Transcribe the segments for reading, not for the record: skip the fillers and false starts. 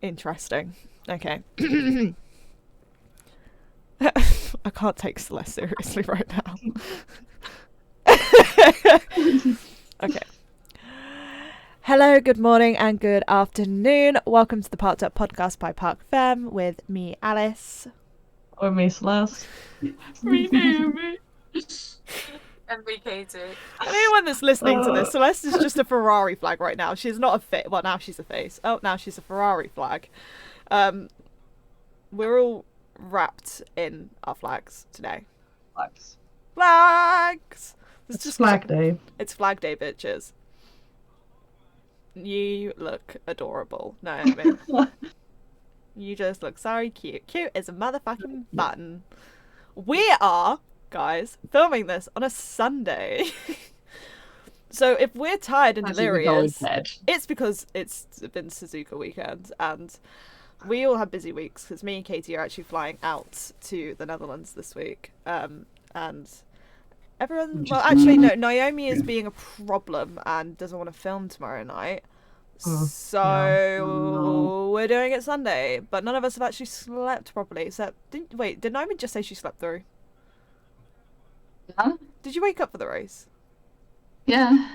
Interesting. Okay. I can't take Celeste seriously right now. Okay. Hello, good morning, and good afternoon. Welcome to the Parc'd podcast by Parc'd with me, Alice. Or me, Celeste. Me, Naomi. And me, Katie. Anyone that's listening to this, Celeste is just a Ferrari flag right now. She's not a face. Well, now she's a face. Oh, now she's a Ferrari flag. We're all wrapped in our flags today. Flags. Flags! It's just Flag Day. It's Flag Day, bitches. You look adorable, Naomi. You just look so cute. Cute as a motherfucking button. We are, guys, filming this on a Sunday. So if we're tired and delirious, it's because it's been Suzuka weekend and we all have busy weeks because me and Katie are actually flying out to the Netherlands this week. And everyone, well, actually, no, Naomi is being a problem and doesn't want to film tomorrow night. So we're doing it Sunday, but none of us have actually slept properly. Except, did Naomi just say she slept through? Yeah. Did you wake up for the race? Yeah.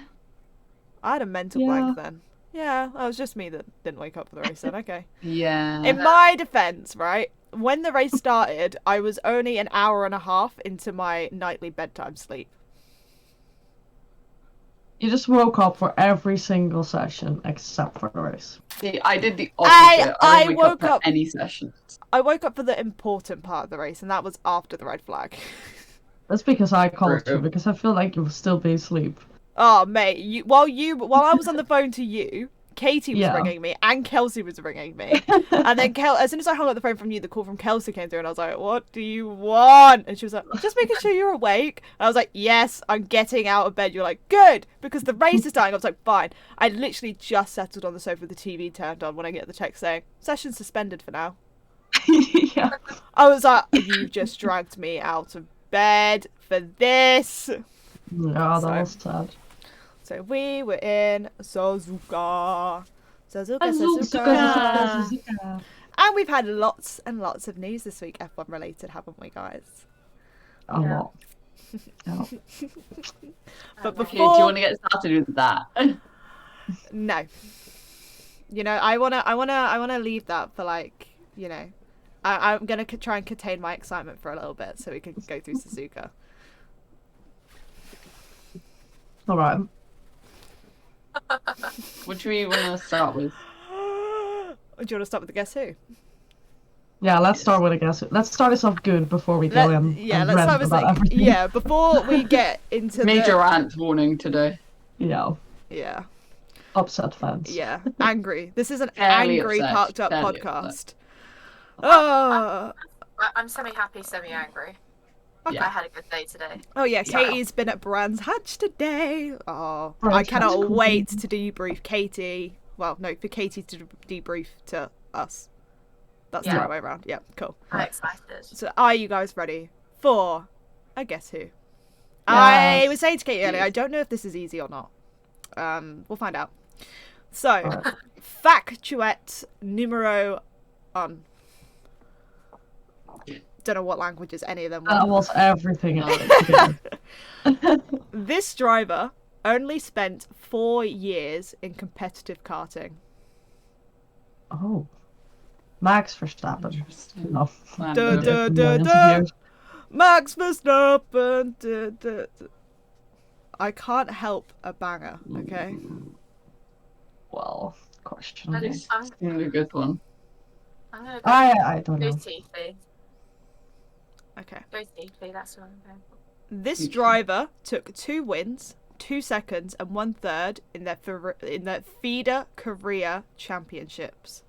I had a mental blank then. Yeah, it was just me that didn't wake up for the race then. Okay. Yeah. In my defense, right, when the race started, I was only an hour and a half into my nightly bedtime sleep. You just woke up for every single session except for the race. See, I did the opposite. I didn't wake up for any sessions. I woke up for the important part of the race, and that was after the red flag. That's because I called you, because I feel like you'll still be asleep. Oh, mate, while I was on the phone to you, Katie was ringing me, and Kelsey was ringing me. And then as soon as I hung up the phone from you, the call from Kelsey came through, and I was like, what do you want? And she was like, just making sure you're awake. And I was like, yes, I'm getting out of bed. You're like, good, because the race is starting. I was like, fine. I literally just settled on the sofa with the TV turned on when I get the text saying, session suspended for now. Yeah. I was like, you just dragged me out of bed for this. Yeah, that was sad. So we were in Suzuka. Suzuka. And we've had lots and lots of news this week, F1 related, haven't we, guys? A lot. But before... Okay, do you want to get started with that? No. You know, I wanna leave that for, like, you know, I'm gonna try and contain my excitement for a little bit so we can go through Suzuka. All right. What do we want to start with? Do you want to start with the Guess Who? Yeah, let's start with a guess. Let's start us off good before we go in. Yeah, let's start with everything. Yeah, before we get into Major rant warning today. Yeah. Yeah. Upset fans. Yeah, angry. This is an Fairly angry, upset, parked up fairly podcast. Oh. I'm semi-happy, semi-angry. Yeah. I had a good day today. Oh yeah, Katie's been at Brands Hatch today. Oh, I Brands cannot Hatch. wait to debrief Katie. Well, no, for Katie to debrief to us. That's the right way around. Yeah, cool. I'm excited. So, are you guys ready for a Guess Who? I was saying to Katie earlier, I don't know if this is easy or not. We'll find out. So, factuet numero un. Don't know what languages any of them were. That was everything. This driver only spent 4 years in competitive karting. Oh. Max Verstappen. No. Max Verstappen. I can't help a banger, okay? Well, question. It's a good one. I'm gonna go I don't know. Tiefly. Okay. Go Tiefly, that's what I'm going for. This driver took 2 wins, 2 seconds, and 1/3 in their feeder career championships.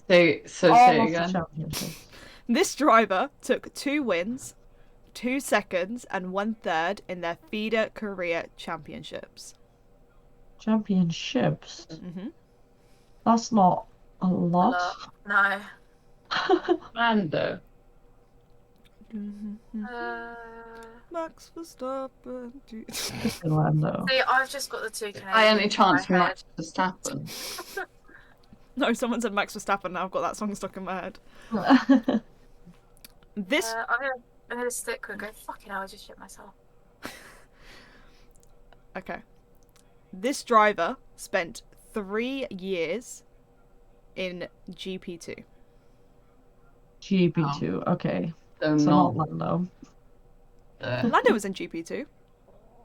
Say again. This driver took 2 wins, 2 seconds, and 1/3 in their feeder career championships. Championships? Mm-hmm. That's not a lot. No. Mando. Max Verstappen. Lando. See, I've just got the 2 Canadians. By any chance, in my head. Max Verstappen. No, someone said Max Verstappen. Now I've got that song stuck in my head. This. I'm gonna stick with go. Fucking hell! I just shit myself. Okay. This driver spent 3 years in GP2. GP2, okay. So So not. not Lando. Lando was in GP2.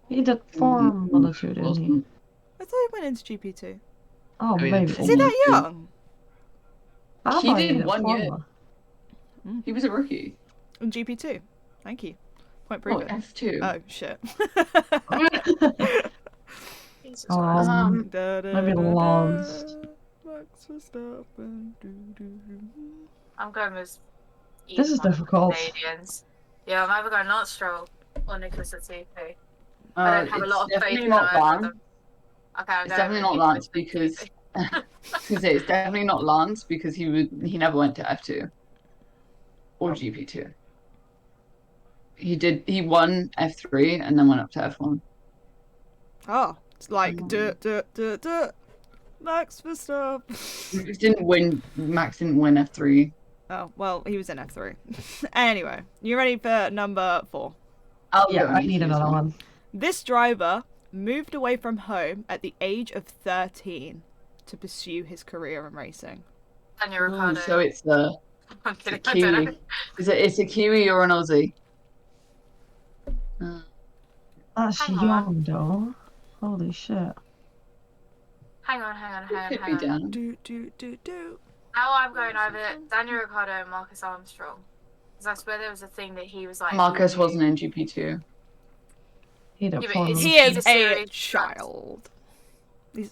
He did Formula 2, didn't he? I thought he went into GP2. Oh, he did maybe. Is he that young? I He thought did 1 year. Formula. He was a rookie. In GP2. Thank you. Point Oh, proven. F2. Oh, shit. Jesus Christ. Maybe lost. Max Verstappen, I'm going with. This is one of the difficult. Canadians. Yeah, I'm either going Lance Stroll or Nicholas Latifi. I don't have a lot of faith definitely in not either of Lance. them. Okay, I'm It's going definitely with not Nicholas Lance because Latifi. I was gonna say it's definitely not Lance because he never went to F2 or GP2. He won F3 and then went up to F1. Oh, it's like Max Verstappen. Max didn't win F3. Oh, well, he was in F3. Anyway, you ready for number 4? Yeah, I need another one. This driver moved away from home at the age of 13 to pursue his career in racing. Daniel Ooh, Ricciardo. so it's a I'm kidding. I don't know. Kiwi. It's a Kiwi or an Aussie? That's Hang on. young, though. Holy shit. Hang on. Could be down. Now I'm going either Daniel Ricciardo and Marcus Armstrong. Because I swear there was a thing that he was like. Marcus wasn't in GP2. He did Yeah, but Formula. He is He's a a serious child.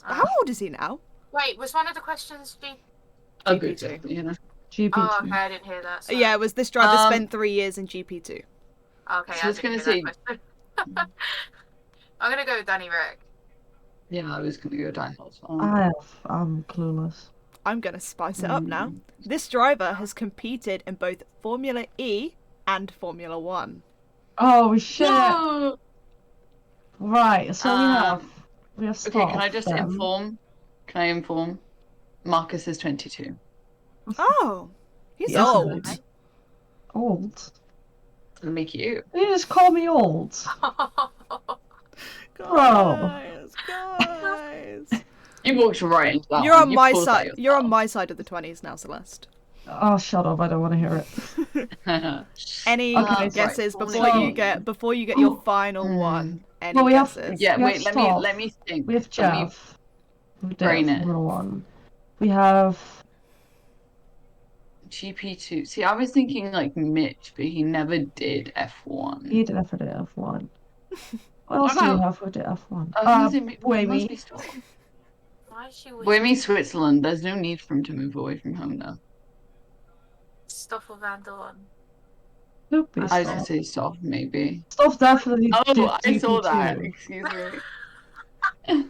How old is he now? Wait, was one of the questions G? Oh, good. GP2. You know. GP2. Oh, okay, I didn't hear that. Sorry. Yeah, it was this driver spent 3 years in GP2. Okay, So I was gonna say. I'm gonna go with Danny Rick. Yeah, I was gonna go Daniel as well. I'm clueless. I'm going to spice it up now. This driver has competed in both Formula E and Formula 1. Oh shit! No! Right, so we have stuff. Okay, can I just inform? Can I inform? Marcus is 22. Oh, he's Yes, old. it is. Old? It'll make you. You just call me old. Guys. You walked right into that You're one. on You my paused that side. You're on yourself. my side of the 20s now, Celeste. Oh, shut up! I don't want to hear it. Any Okay, guesses right. before you get your final one? Any Well, we have- guesses? Yeah, We have wait. stuff. Let me think. We have Let me- Jeff. Who did brain it. Formula 1. We have. GP2. See, I was thinking like Mitch, but he never did F1. He did for the F1. What else do about- we have for the F1? I was gonna say, it must Wavy. be Stockholm. Why is she weird? Wimmy, Switzerland. There's no need for him to move away from home now. Stoffel Van Dorn. Could be I was gonna stuff. say soft, maybe. Stuff definitely. Oh, did I saw that. GP2. Excuse me.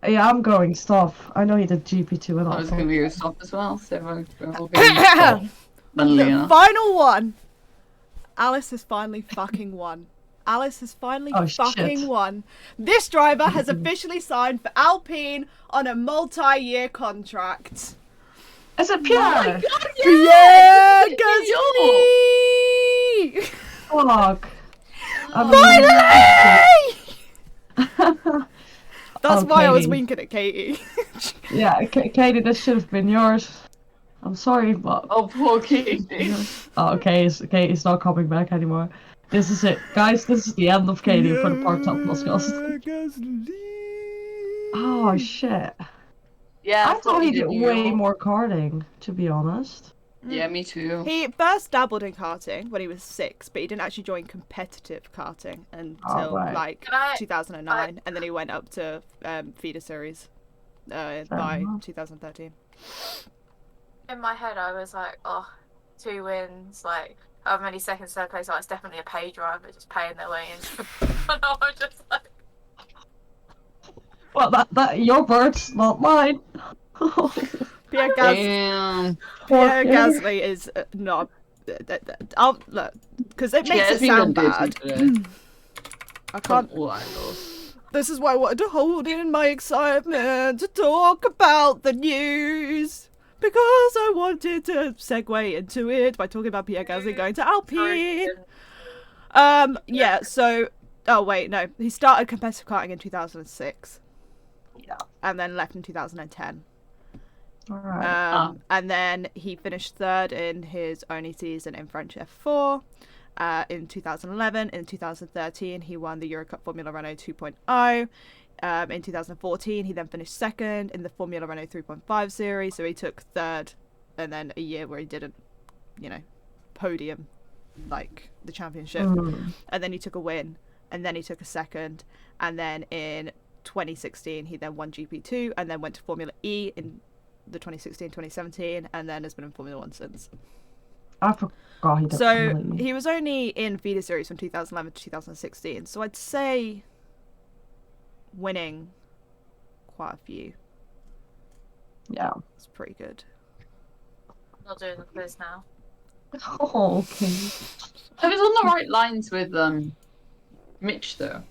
Yeah, I'm going stuff. I know he did GP2 and I was all. gonna go soft as well, so we'll go soft. Funnily The enough. final one. Alice has finally fucking won. Alice has finally Oh, fucking shit. won. This driver has officially signed for Alpine on a multi-year contract. Is it Pierre? Pierre Yo! Gasly! Fuck. Finally! That's why I was Katie. winking at Katie. Yeah, Katie, this should have been yours. I'm sorry, but. Oh, poor Katie. Oh, okay, it's not coming back anymore. This is it. Guys, this is the end of Katie for the Parc'd podcast. Oh, shit. Yeah, I thought he did you. way more karting, to be honest. Yeah, me too. He first dabbled in karting when he was 6, but he didn't actually join competitive karting until right. like Can I- 2009, and then he went up to feeder series by enough. 2013. In my head, I was like, oh, 2 wins, like, however many seconds, third place, like, it's definitely a pay driver just paying their way in. And I was just like, Well, that your words, not mine. Pierre Damn. Pierre Gasly is not. I'll look because it makes it sound bad. I can't. All idols. This is why I wanted to hold in my excitement to talk about the news. Because I wanted to segue into it by talking about Pierre Gasly going to Alpine. Yeah, so... Oh, wait, no. He started competitive karting in 2006. Yeah. And then left in 2010. Alright. And then he finished third in his only season in French F4 in 2011. In 2013, he won the Eurocup Formula Renault 2.0. In 2014, he then finished second in the Formula Renault 3.5 series. So he took third, and then a year where he didn't, podium, like the championship. And then he took a win, and then he took a second, and then in 2016, he then won GP2, and then went to Formula E in the 2016-2017, and then has been in Formula 1 since. I forgot he did. So he was only in feeder series from 2011 to 2016. So I'd say winning quite a few. Yeah. It's pretty good. I'm not doing the quiz now. Oh, okay. I was on the right lines with Mitch though.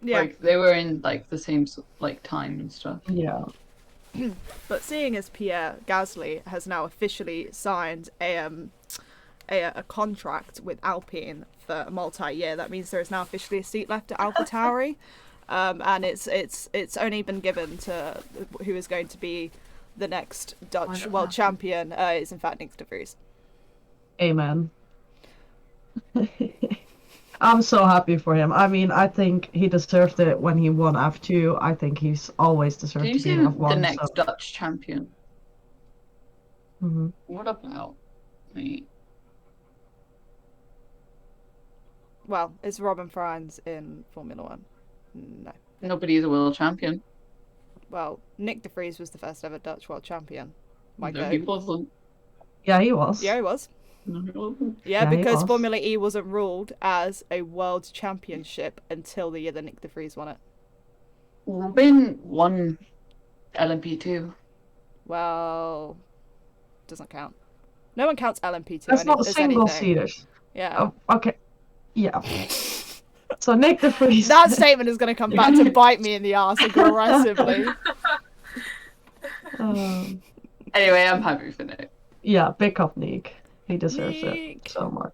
Yeah. Like they were in like the same time and stuff. Yeah. But seeing as Pierre Gasly has now officially signed a contract with Alpine for a multi-year, that means there is now officially a seat left at AlphaTauri, and it's only been given to who is going to be the next Dutch world champion. Is in fact Nick de Vries. Amen. I'm so happy for him. I mean, I think he deserved it when he won F2. I think he's always deserved Did you to be in see F1. the next Dutch champion? Mm-hmm. What about me? Well, is Robin Franz in Formula 1? No. Nobody's a world champion. Well, Nick de Vries was the first ever Dutch world champion. No, he wasn't. Yeah, he was. Yeah, he was. No, he wasn't. Yeah, Yeah, he because was. Formula E wasn't ruled as a world championship until the year that Nick de Vries won it. Robin won LMP2. Well, doesn't count. No one counts LMP2 That's not as single anything. seaters. Yeah. Oh, okay. Yeah. So Nick de Vries. That statement is going to come back to bite me in the ass aggressively. Anyway, I'm happy for Nick. Yeah, pick up Nick. He deserves Nick. it so much.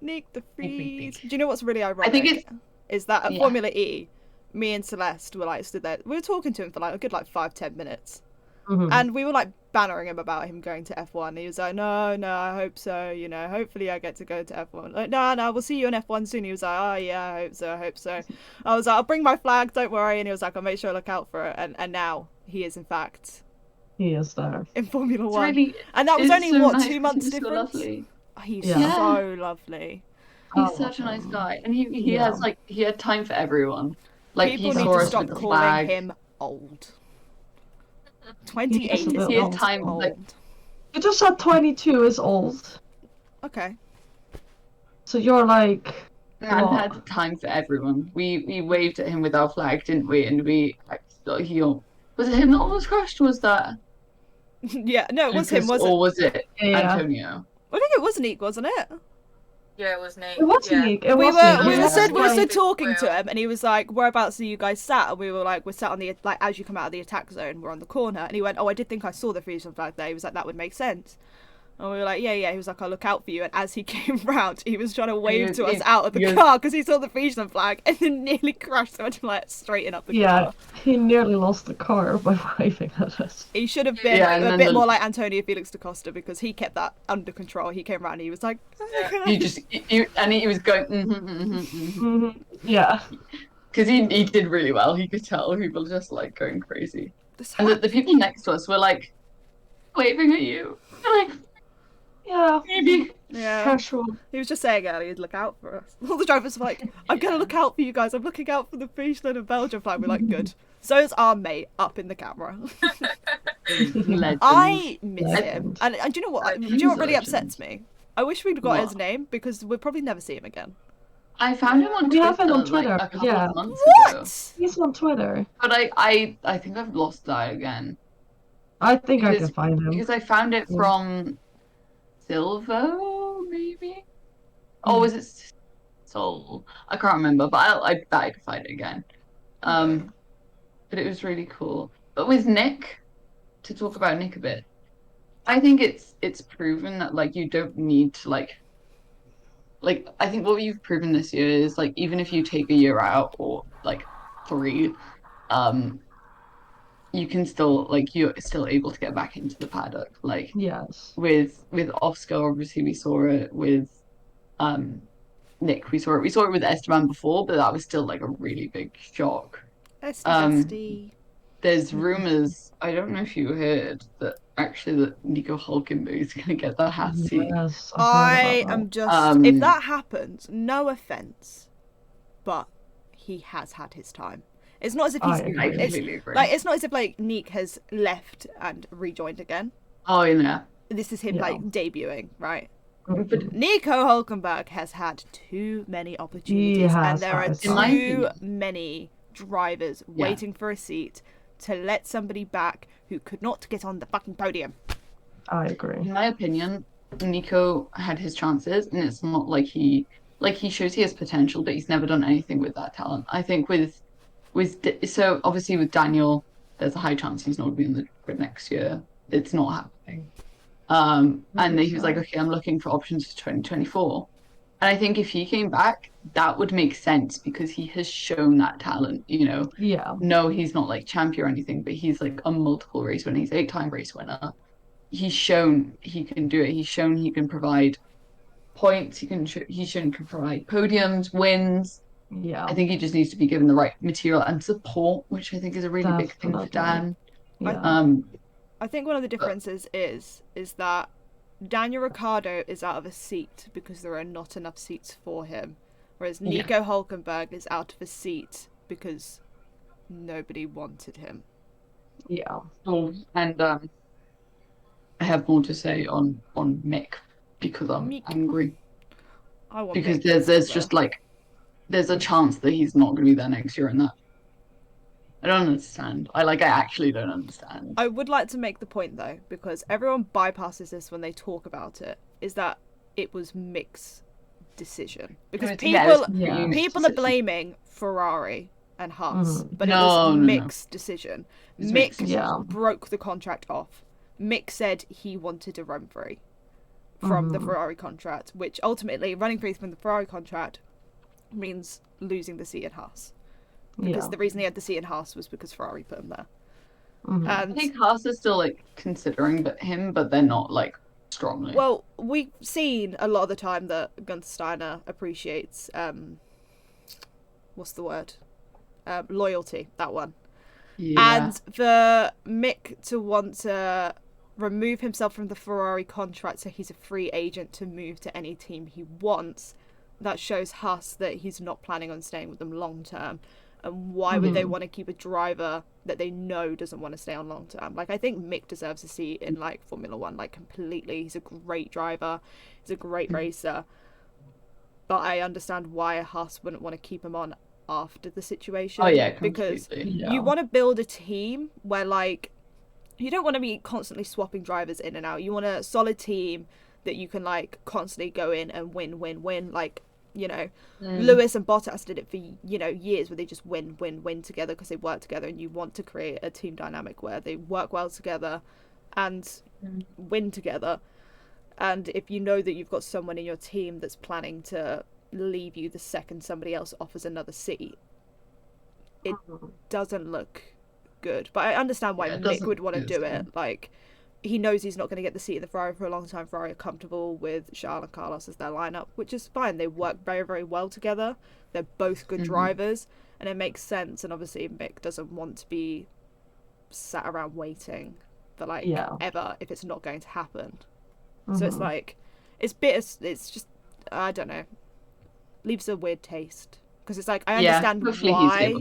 Nick de Vries. Do you know what's really ironic? I think it's is that at yeah. Formula E, me and Celeste were like stood there. We were talking to him for like a good 5-10 minutes, Mhm. and we were like bannering him about him going to F1. He was like, no, I hope so. Hopefully I get to go to F1. Like, no, we'll see you in F1 soon. He was like, oh yeah, I hope so. I was like, I'll bring my flag, don't worry. And he was like, I'll make sure I look out for it. And now he is in fact He is there. in Formula It's 1. really, And that was it's only so what, nice 2 'cause months he's so difference? lovely. Oh, he's Yeah. so lovely. He's Oh, such a nice okay. guy, and he Yeah. has he had time for everyone. Like People he need saw to us stop with the calling flag. him old. 28 He is a is bit He had old. not time, old. like- You just said 22 is old. Okay. So you're like. And what? had time for everyone. We waved at him with our flag, didn't we? And was it him that almost crashed? Was that Yeah, no, it was him, Lucas, wasn't or was it Yeah. Antonio? I think it was Nick, wasn't it? Yeah, it was Nate. It was yeah. Nick. It we was were Nick. we Yeah. were stood we were stood Like- talking to him, and he was like, "Whereabouts are you guys sat?" And we were like, "We're sat on the as you come out of the attack zone, we're on the corner." And he went, "Oh, I did think I saw the Frisian flag there." He was like, "That would make sense." And we were like, yeah. He was like, I'll look out for you. And as he came round, he was trying to wave to us out of the car because he saw the Frisian flag and then nearly crashed. So I had to like straighten up the Yeah, car. he nearly lost the car by waving at us. He should have been Yeah, and a then bit more like Antonio Felix da Costa because he kept that under control. He came round and he was like, He was going, Mhm. Yeah. because he did really well. He could tell people just like going crazy, This and the people next to us were like waving at you, like Yeah. maybe. yeah. Casual. He was just saying earlier, he'd look out for us. All the drivers were like, I'm going to look out for you guys. I'm looking out for the Friesland and Belgium flag. We're like, good. So is our mate up in the camera. Legend. I miss him. Legend. And do you know what? Like, Do you know what he's a really legend. upsets me? I wish we'd got his What? name because we'll probably never see him again. I found him on We Twitter, have him on like, Twitter, a couple yeah. of months ago. What? He's on Twitter. But I think I've lost that again. I think I Because- can find him. Because I found it Yeah. from Silvo, maybe? Or was it Soul? I can't remember, but I bet I could find it again. But it was really cool. But with Nick, to talk about Nick a bit, I think it's proven that like you don't need to like I think what you've proven this year is like even if you take a year out or like 3, you can still like you're still able to get back into the paddock. Like Yes. with Oscar, obviously we saw it with Nick. We saw it with Esteban before, but that was still like a really big shock. Bestie. There's rumors, I don't know if you heard, that actually that Nico Hulkenberg is gonna get the Haas seat. Yes, I I've heard about am just. If that happens, no offense, but he has had his time. It's not as if I he's. agree. I It's, completely agree. like it's not as if like Nick has left and rejoined again. Oh yeah. This is him Yeah. like debuting, right? that. But Nico Hulkenberg has had too many opportunities, has and there are had In my too opinion. many drivers Yeah. waiting for a seat to let somebody back who could not get on the fucking podium. I agree. in my opinion, Nico had his chances, and it's not like he shows he has potential, but he's never done anything with that talent. I think so obviously with Daniel, there's a high chance he's not going to be in the grid next year. It's not happening. And then he was like, okay, I'm looking for options for 2024. And I think if he came back, that would make sense because he has shown that talent, you know. Yeah. No, he's not like champion or anything, but he's like a multiple race winner. He's 8-time race winner. He's shown he can do it. He's shown he can provide points. He's shown he can provide podiums, wins. Yeah. I think he just needs to be given the right material and support, which I think is a really big thing for Dan. Yeah. I think one of the differences is that Daniel Ricciardo is out of a seat because there are not enough seats for him, whereas Nico Hulkenberg is out of a seat because nobody wanted him. Yeah. Oh, and I have more to say on Mick because I'm Mick. angry I want because Mick to there's stay just there. like there's a chance that he's not going to be there next year, and that I don't understand. I actually don't understand. I would like to make the point though, because everyone bypasses this when they talk about it, is that it was Mick's decision. Because people are blaming Ferrari and Haas, but it was Mick's decision. Mick broke the contract off. Mick said he wanted a run free from the Ferrari contract, which ultimately running free from the Ferrari contract means losing the seat at Haas. Because the reason he had the seat in Haas was because Ferrari put him there. Mm-hmm. I think Haas is still like considering him, but they're not like strongly. Well, we've seen a lot of the time that Gunther Steiner appreciates what's the word? Loyalty, that one. Yeah. And for Mick to want to remove himself from the Ferrari contract so he's a free agent to move to any team he wants, that shows Haas that he's not planning on staying with them long term. And why would they want to keep a driver that they know doesn't want to stay on long term? Like, I think Mick deserves a seat in like Formula One, like completely. He's a great driver, he's a great racer. But I understand why Haas wouldn't want to keep him on after the situation. Oh yeah, because completely. you want to build a team where like you don't want to be constantly swapping drivers in and out. You want a solid team that you can like constantly go in and win. Like, you know, Lewis and Bottas did it for, you know, years where they just win together because they work together, and you want to create a team dynamic where they work well together and win together. And if you know that you've got someone in your team that's planning to leave you the second somebody else offers another seat, it doesn't look good. But I understand why Mick would want to do it. Like, he knows he's not going to get the seat in the Ferrari for a long time. Ferrari are comfortable with Charles and Carlos as their lineup, which is fine. They work very, very well together. They're both good drivers, and it makes sense. And obviously, Mick doesn't want to be sat around waiting for like ever if it's not going to happen. So it's like, it's bitter. It's just, I don't know, leaves a weird taste because it's like I understand why,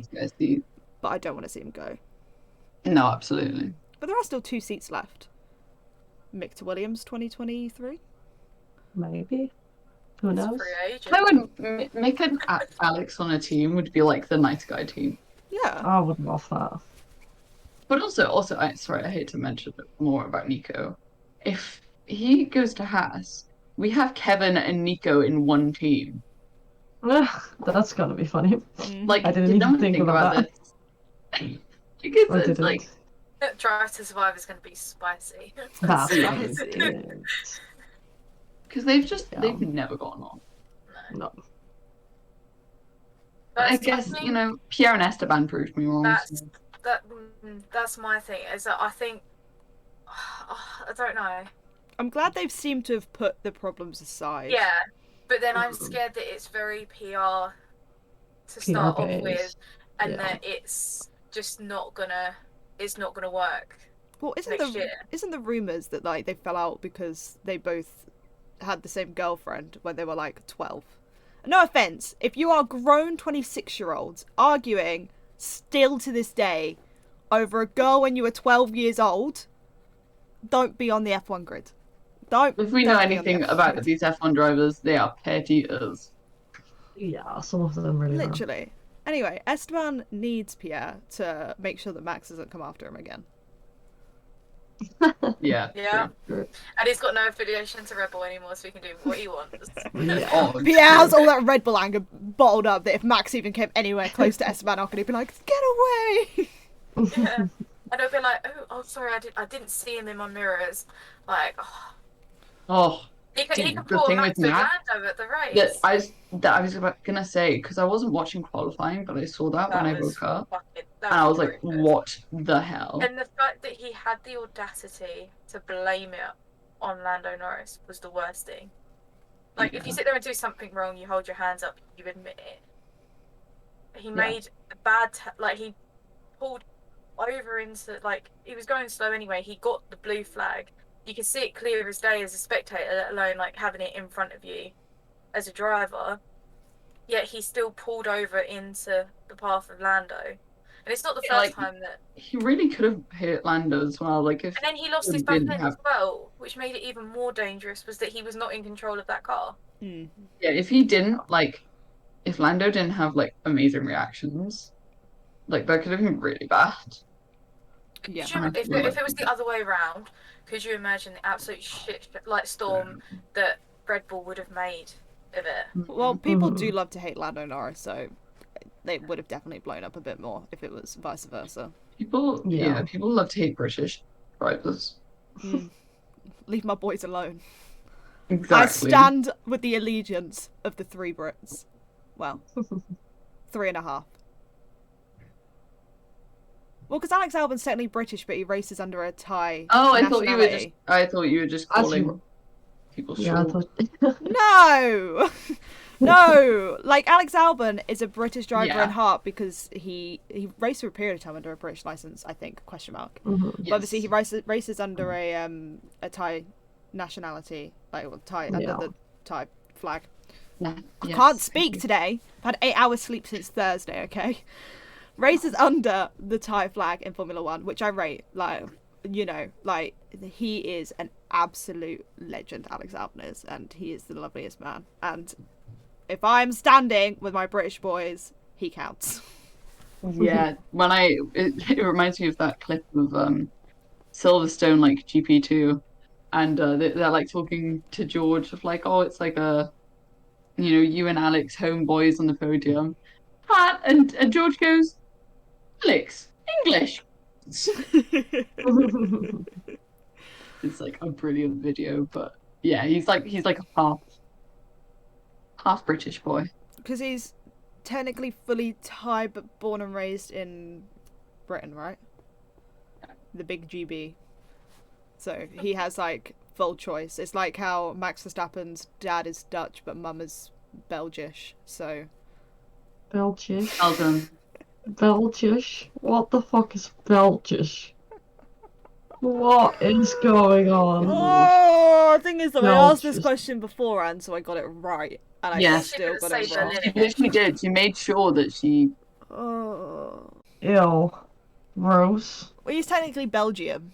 but I don't want to see him go. No, absolutely. But there are still 2 seats left. Mick to Williams 2023? Maybe. Who knows? I would make an Alex on a team would be like the nice guy team. Yeah. I would love that. But also, I hate to mention more about Nico. If he goes to Haas, we have Kevin and Nico in one team. That's gonna be funny. Like, I didn't even think about that. this? Because I it's didn't. like, Drive to Survive is going to be spicy. That's Yeah. what it is. because they've Yeah. never gotten on. No. But I That's- guess, think you know, Pierre and Esteban proved me wrong. that's so- that's my thing. Is that I think I don't know. I'm glad they've seemed to have put the problems aside. Yeah, but then I'm Mhm. scared that it's very PR to start off with, based. and Yeah. that it's just not gonna work. Well, Next year. isn't the rumors that like they fell out because they both had the same girlfriend when they were like 12? No offense, if you are grown 26-year-olds arguing still to this day over a girl when you were 12 years old, don't be on the F1 grid. If we know don't be on the anything F1 about grid. these F1 drivers, they are petty as. Yeah, some of them really are. Literally. Anyway, Esteban needs Pierre to make sure that Max doesn't come after him again. Yeah. Yeah, True. and he's got no affiliation to Red Bull anymore, so he can do what he wants. Yeah. Oh, Pierre has all that Red Bull anger bottled up that if Max even came anywhere close to Esteban, he'd be like, get away! Yeah. And I'll be like, oh, sorry, I didn't see him in my mirrors. Like, oh. he could The pull thing Max with Max- Lando at the That race. I was gonna say, because I wasn't watching qualifying, but I saw that when I woke up, and I was like, horrendous. what the hell? And the fact that he had the audacity to blame it on Lando Norris was the worst thing. Like, if you sit there and do something wrong, you hold your hands up, you admit it. He made a bad, he pulled over into, he was going slow anyway. He got the blue flag. You can see it clear as day as a spectator, let alone, having it in front of you as a driver. Yet he still pulled over into the path of Lando. And it's not the Yeah, first time that... He really could have hit Lando as well. Like if And then he lost he his back didn't end have- as well, which made it even more dangerous, was that he was not in control of that car. Mm. yeah, if he didn't if Lando didn't have amazing reactions, that could have been really bad. Yeah. If it was the other way around, could you imagine the absolute shit storm that Red Bull would have made of it? Well, people do love to hate Lando Norris, so they would have definitely blown up a bit more if it was vice versa. People Yeah. people love to hate British drivers. Leave my boys alone. Exactly. I stand with the allegiance of the 3 Brits. Well, 3.5. Well, because Alex Albon's technically British, but he races under a Thai Oh, nationality. I thought you were just As calling you- people Yeah, I short. thought. No! No! Alex Albon is a British driver Yeah. in heart because he raced for a period of time under a British license, I think, question mark. Mhm. But obviously he races under a Thai nationality, under Yeah. the Thai flag. Nah, I yes. can't speak today. I've had 8 hours sleep since Thursday, okay? Races under the Thai flag in Formula 1, which I rate. He is an absolute legend, Alex Albon is, and he is the loveliest man. And if I'm standing with my British boys, he counts. Yeah, it reminds me of that clip of Silverstone GP2, and they're talking to George of oh, it's you and Alex homeboys on the podium, and George goes, Alex, English. It's a brilliant video, but yeah, he's a half British boy. Because he's technically fully Thai, but born and raised in Britain, right? The big GB. So he has full choice. It's like how Max Verstappen's dad is Dutch, but mum is Belgish. So Belgish. Belgium. Belgish? What the fuck is Belgish? What is going on? oh, the thing is that I asked this Belgish. question beforehand, so I got it right, and I Yeah. still got it Say wrong. Berlin. She literally did. She made sure that she. Oh. Ew. Gross. Well, he's technically Belgium.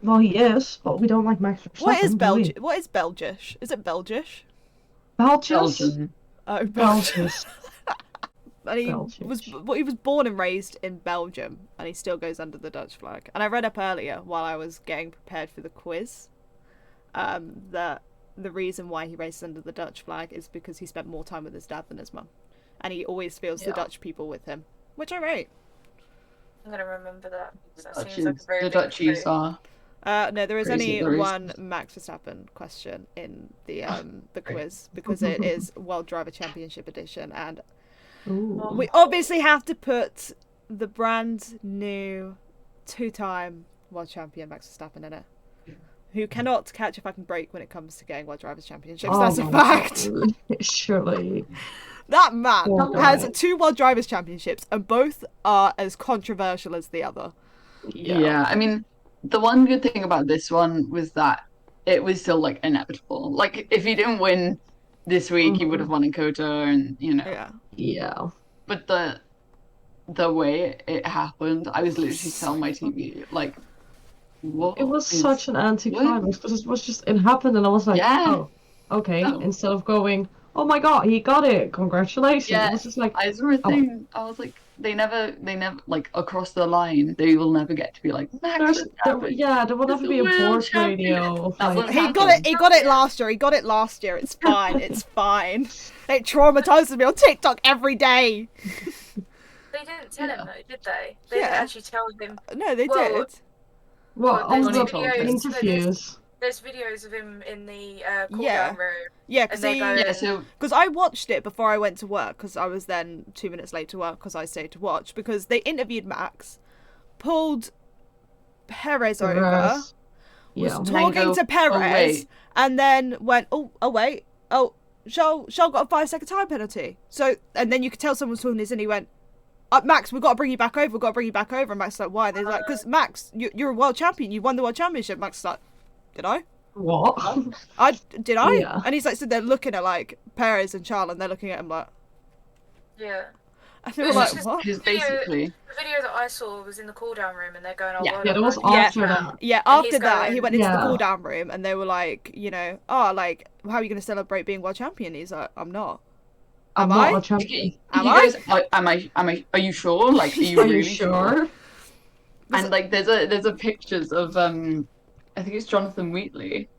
Well, he is, but we don't like Max Verstappen. What is do we? Belgium? What is Belgish? Is it Belgish? Belgish? Belgium. Oh, Belgium. Belgish. And he Belgish. he was born and raised in Belgium, and he still goes under the Dutch flag. And I read up earlier while I was getting prepared for the quiz, that the reason why he races under the Dutch flag is because he spent more time with his dad than his mum, and he always feels the Yeah. Dutch people with him, which I rate. I'm gonna remember that. That Dutch seems like a is, very the big Dutch clue. are No, there is crazy. only There is- one Max Verstappen question in the quiz because it is World Driver Championship edition, and Ooh. we obviously have to put the brand new 2-time world champion Max Verstappen in it, who cannot catch a fucking break when it comes to getting World Drivers' Championships. Oh That's a my fact. God. Surely. That man Poor has guy. 2 World Drivers' Championships, and both are as controversial as the other. Yeah, I mean, the one good thing about this one was that it was still like inevitable. Like if he didn't win this week, he would have won in Kota, and Yeah. Yeah. But the way it happened, I was literally telling my TV like, what? It was is- such an anticlimax because it was just, it happened and I was like, Yeah. oh, okay. Oh. Instead of going, oh my God, he got it, congratulations. Yeah. It was just like, I just remember Oh. thinking, I was like, they never like across the line, they will never get to be like Max. there will never the be a world board champion. radio of That like, won't He got happen. it. He got it last year. He got it last year. It's fine. It's fine. It traumatizes me on TikTok every day. They didn't tell him Yeah. though, did they? They Yeah. didn't actually tell him. No, they Well, did. well, there's all the videos- interviews. There's videos of him in the cool Yeah. down room. Yeah, And because they go- Yeah, so I watched it before I went to work because I was then 2 minutes late to work because I stayed to watch because they interviewed Max, pulled Perez over, Perez. was Yeah. talking go, to Perez, "Oh, wait." and then went, oh wait, oh, Charles got a 5-second time penalty. So, and then you could tell someone's talking this, and he went, Max, we've got to bring you back over. We've got to bring you back over. And Max is like, why? And they're like, because Max, you're a world champion. You won the world championship. Max is like, did I? What? Did I? Yeah. And he's like, so they're looking at like Perez and Charles, and they're looking at him like, Yeah. and they It were was like, just- what? because The video- basically, The video that I saw was in the cool down room, and they're going, oh, Yeah. well Yeah, done, that was man. after Yeah. that. Yeah, And after he's that, going- he went into the Yeah. cool down room, and they were like, how are you going to celebrate being world champion? He's like, I'm not. I'm Am not I? a champion. Am he I? goes, are you sure? Like, are you Are really you sure? And like there's a pictures of I think it's Jonathan Wheatley,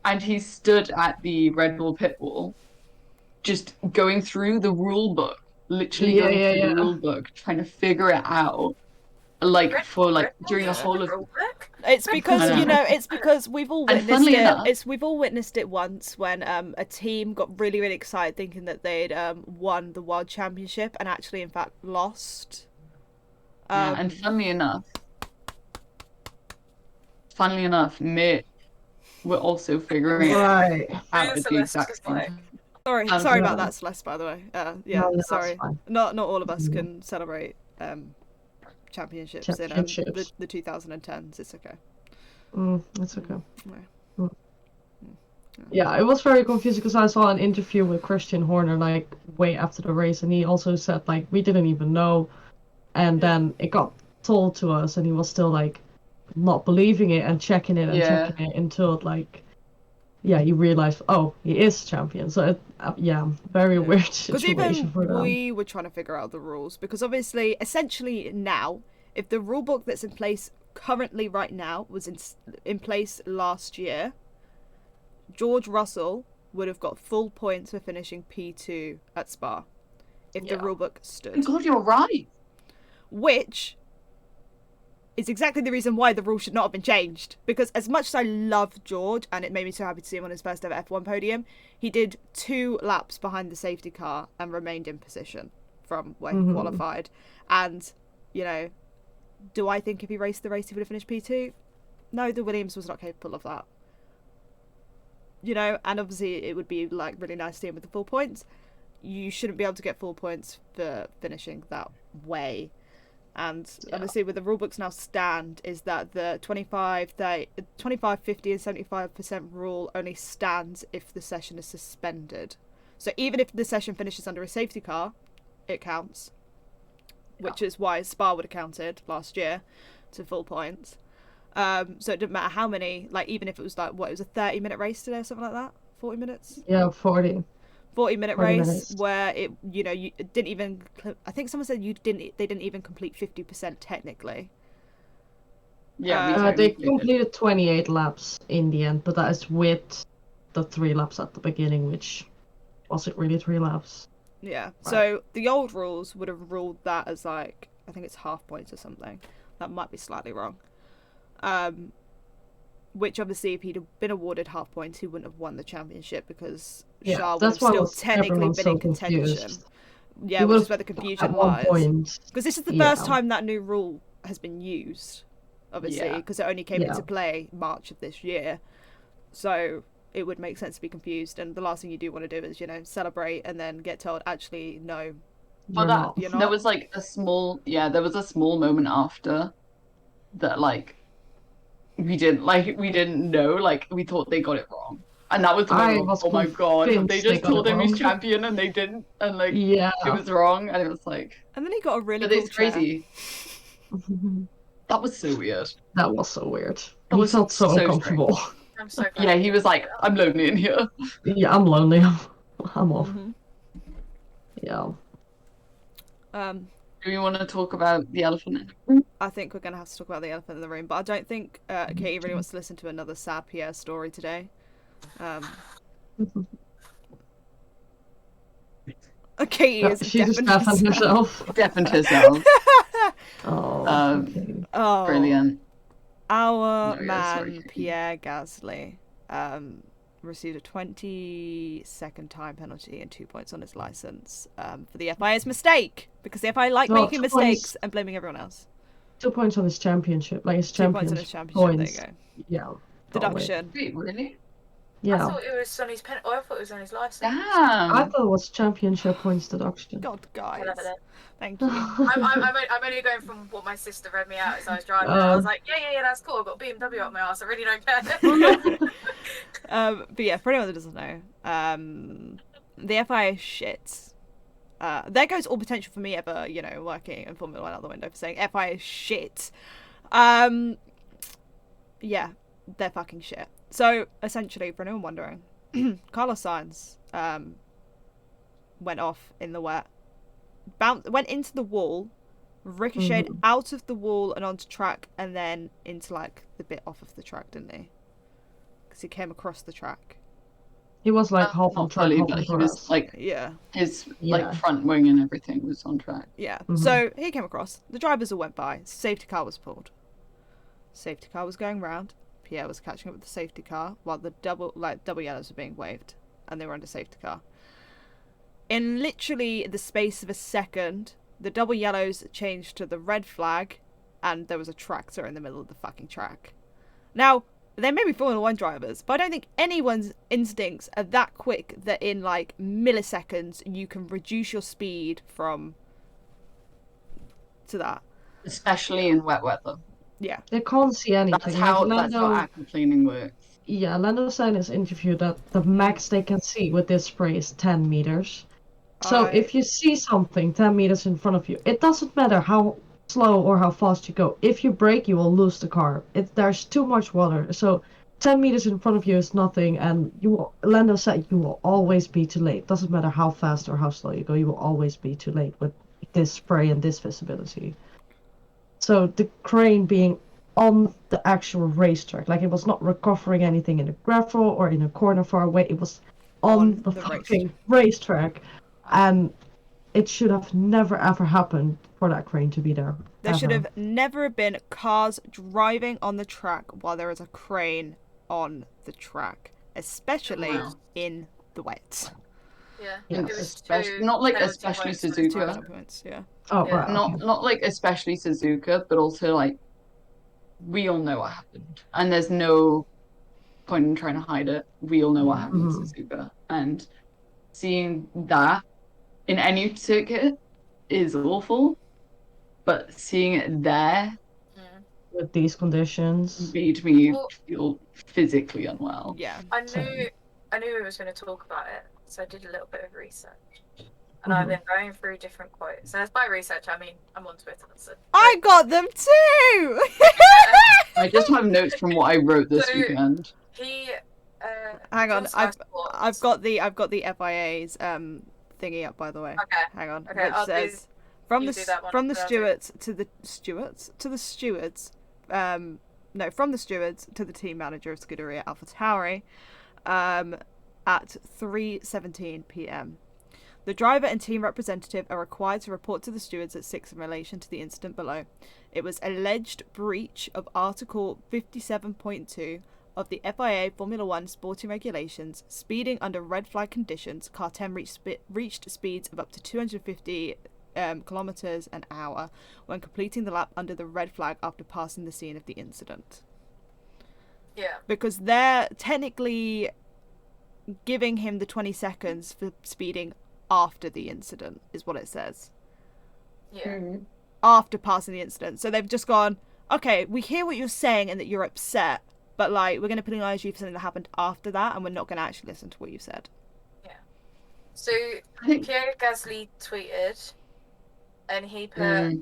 and he stood at the Red Bull pit wall, just going through the rule book, literally Yeah, going yeah, through yeah. the rule book, trying to figure it out, like Red for like Bull during the is whole a of rule book? It's because I know. it's because we've all And witnessed funnily it. enough- We've all witnessed it once when a team got really really excited thinking that they'd won the world championship and actually in fact lost. yeah, and funnily enough, Mitt were also figuring it Right. out And at the Celeste exact was same like- time. Sorry Um, about yeah. that, Celeste. By the way, No, that's sorry. fine. Not all of us Mm. can celebrate championships in Championships. the 2010s. It's okay. It's okay. Yeah. Yeah, it was very confusing because I saw an interview with Christian Horner like way after the race, and he also said like we didn't even know, and then it got told to us, and he was still like not believing it and checking it and Yeah. checking it until like he realized he is champion. So it, very weird Because situation for even them. we were trying to figure out the rules because obviously, essentially now, if the rule book that's in place currently right now was in place last year, George Russell would have got full points for finishing P2 at Spa if the Yeah. rule book Oh stood. God, you're right. Which is exactly the reason why the rule should not have been changed. Because as much as I love George, and it made me so happy to see him on his first ever F1 podium, he did 2 laps behind the safety car and remained in position from where he qualified. And, do I think if he raced the race he would have finished P2? No, the Williams was not capable of that. And obviously it would be like really nice to see him with the full points. You shouldn't be able to get full points for finishing that way. And obviously with the rulebooks now stand is that the 25, 50 and 75% rule only stands if the session is suspended. So even if the session finishes under a safety car, it counts. Which is why Spa would have counted last year to full points. So it didn't matter how many, like even if it was like, it was a 30-minute race today or something like that? 40 minutes? Yeah, 40. 40-minute 40 race minutes. where it, you didn't even, I think someone said they didn't even complete 50% technically. Yeah, Uh, we They technically did. completed 28 laps in the end, but that is with the 3 laps at the beginning, which wasn't really 3 laps. Yeah. So the old rules would have ruled that as like I think it's half points or something. That might be slightly wrong. Which obviously, if he'd have been awarded half points, he wouldn't have won the championship because Charles would have still technically been in contention. Confused. Yeah, which is where the confusion at one lies. point. Because this is the first time that new rule has been used, obviously, because it only came into play March of this year. So it would make sense to be confused, and the last thing you do want to do is, you know, celebrate and then get told, actually, no, You're not. There was like a small moment after that, like we didn't know, like we thought they got it wrong. And that was the moment, oh my god, they just told him he's champion and they didn't, and like it was wrong, and it was like, and then he got a really but cool it's crazy. That was so weird. That was so weird. That was felt so uncomfortable. I'm so glad. Yeah, he was like, I'm lonely in here. Yeah, I'm lonely. I'm off. Yeah. Do we want to talk about the elephant in the room? I think we're going to have to talk about the elephant in the room, but I don't think Katie really wants to listen to another sad Pierre story today. Katie is deafened herself. Deafened herself. Okay. Brilliant. Our man Pierre Gasly received a 20-second time penalty and 2 points on his license for the FIA's mistake, because the FIA like making mistakes and blaming everyone else. 2 points on his championship, like his 2 points on his championship. There you go. Yeah. Deduction. Wait, really? Yeah. I thought it was on his pen. Oh, I thought it was on his license. Damn. I thought it was championship points deduction. God, guys. Thank you. you. I'm only going from what my sister read me out as I was driving. I was like, yeah, that's cool. I've got BMW up my ass. I really don't care. But yeah, for anyone that doesn't know, the FIA is shit. There goes all potential for me ever, you know, working in Formula 1 out the window for saying FIA is shit. Yeah, they're fucking shit. So, essentially, for anyone wondering, Carlos Sainz went off in the wet, went into the wall, ricocheted out of the wall and onto track, and then into, like, the bit off of the track, didn't he? Because he came across the track. He was, like, half on track, but he was, like, his, like, front wing and everything was on track. Yeah, so he came across, the drivers all went by, safety car was pulled. Safety car was going round. Pierre was catching up with the safety car while the double yellows were being waved, and they were under safety car. In literally the space of a second, the double yellows changed to the red flag, and there was a tractor in the middle of the fucking track. Now, they may be Formula 1 drivers, but I don't think anyone's instincts are that quick that in like milliseconds you can reduce your speed from to that. Especially in wet weather. Yeah. They can't see anything. That's how aquaplaning works. Yeah, Lando said in his interview that the max they can see with this spray is 10 meters. So if you see something 10 meters in front of you, it doesn't matter how slow or how fast you go. If you brake, you will lose the car. There's too much water. So 10 meters in front of you is nothing, and Lando said you will always be too late. Doesn't matter how fast or how slow you go, you will always be too late with this spray and this visibility. So the crane being on the actual racetrack, like it was not recovering anything in the gravel or in a corner far away, it was on the fucking racetrack. And it should have never ever happened for that crane to be there. There should have never been cars driving on the track while there is a crane on the track, especially in the wet. Yeah, it was not like especially Suzuka. Yeah. Oh, right. Not like especially Suzuka, but also like we all know what happened, and there's no point in trying to hide it. We all know what happened with Suzuka, and seeing that in any circuit is awful, but seeing it there with these conditions made me feel physically unwell. Yeah, I knew we was going to talk about it, so I did a little bit of research. And I've been going through different quotes. And as by research, I mean, I'm on Twitter. So I got them too! I just have notes from what I wrote this weekend. He, hang on, I've got the FIA's thingy up, by the way. Okay. Hang on. Okay, which says from the stewards to the team manager of Scuderia AlphaTauri at 3:17 p.m. The driver and team representative are required to report to the stewards at 6 in relation to the incident below. It was alleged breach of Article 57.2 of the FIA Formula 1 sporting regulations. Speeding under red flag conditions, car 10 reached speeds of up to 250 kilometers an hour when completing the lap under the red flag after passing the scene of the incident. Yeah. Because they're technically giving him the 20 seconds for speeding after the incident, is what it says. Yeah. After passing the incident. So they've just gone, okay, we hear what you're saying and that you're upset, but like, we're going to penalise you for something that happened after that, and we're not going to actually listen to what you said. Yeah. So Pierre Gasly tweeted, and he put,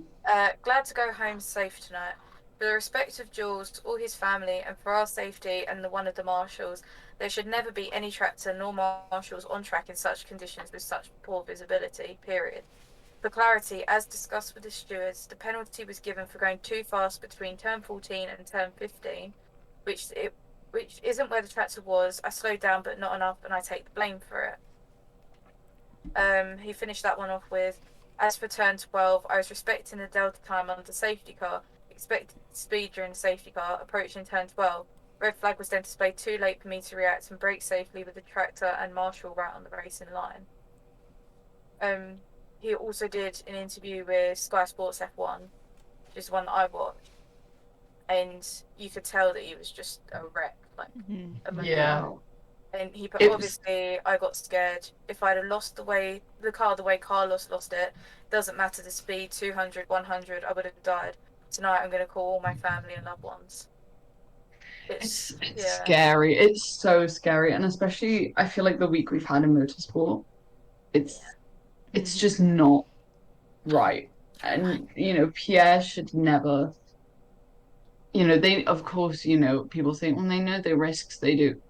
glad to go home safe tonight. For the respect of Jules, all his family, and for our safety and the one of the marshals, there should never be any tractor nor marshals on track in such conditions with such poor visibility, period. For clarity, as discussed with the stewards, the penalty was given for going too fast between turn 14 and turn 15, which isn't where the tractor was. I slowed down but not enough, and I take the blame for it. He finished that one off with, as for turn 12, I was respecting the delta time under the safety car, expected speed during the safety car, approaching turn 12. Red flag was then displayed too late for me to react and brake safely with the tractor and marshal right on the racing line. He also did an interview with Sky Sports F1, which is one that I watched, and you could tell that he was just a wreck, like Yeah. And he put, obviously, I got scared. If I'd have lost the car the way Carlos lost it, doesn't matter the speed, 200, 100, I would have died. Tonight I'm going to call all my family and loved ones. It's scary. It's so scary, and especially I feel like the week we've had in motorsport, it's just not right. And Pierre should never. They, of course, people say, well, they know the risks they do.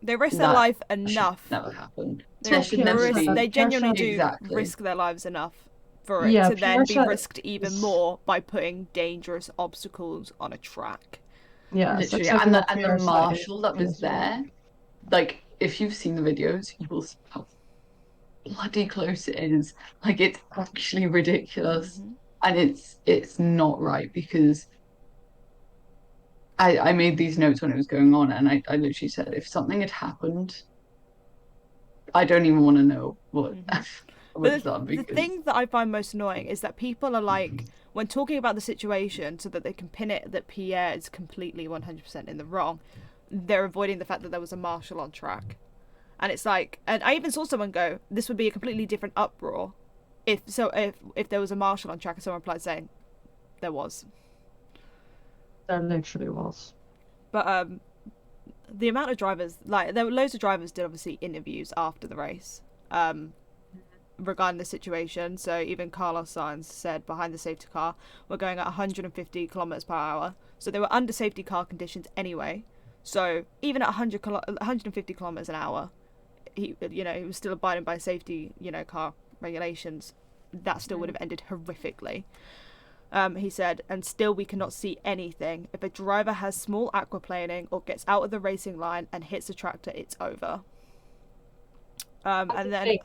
They risk their life enough. Never happen. They genuinely do risk their lives enough for it to then be risked even more by putting dangerous obstacles on a track. Yeah, literally, and the marshal that was there, like, if you've seen the videos, you will see how bloody close it is. Like, it's actually ridiculous, and it's not right, because I made these notes when it was going on, and I literally said, if something had happened, I don't even want to know what was done. Because the thing that I find most annoying is that people are like, when talking about the situation so that they can pin it that Pierre is completely 100% in the wrong, they're avoiding the fact that there was a marshal on track. And it's like, and I even saw someone go, this would be a completely different uproar if there was a marshal on track, and someone replied saying, there was. There literally was. But the amount of drivers, like, there were loads of drivers did obviously interviews after the race regarding the situation. So even Carlos Sainz said behind the safety car, we're going at 150 kilometers per hour. So they were under safety car conditions anyway. So even at 150 kilometers an hour, he was still abiding by safety, car regulations. That still would have ended horrifically. He said, and still we cannot see anything. If a driver has small aquaplaning or gets out of the racing line and hits a tractor, it's over. And then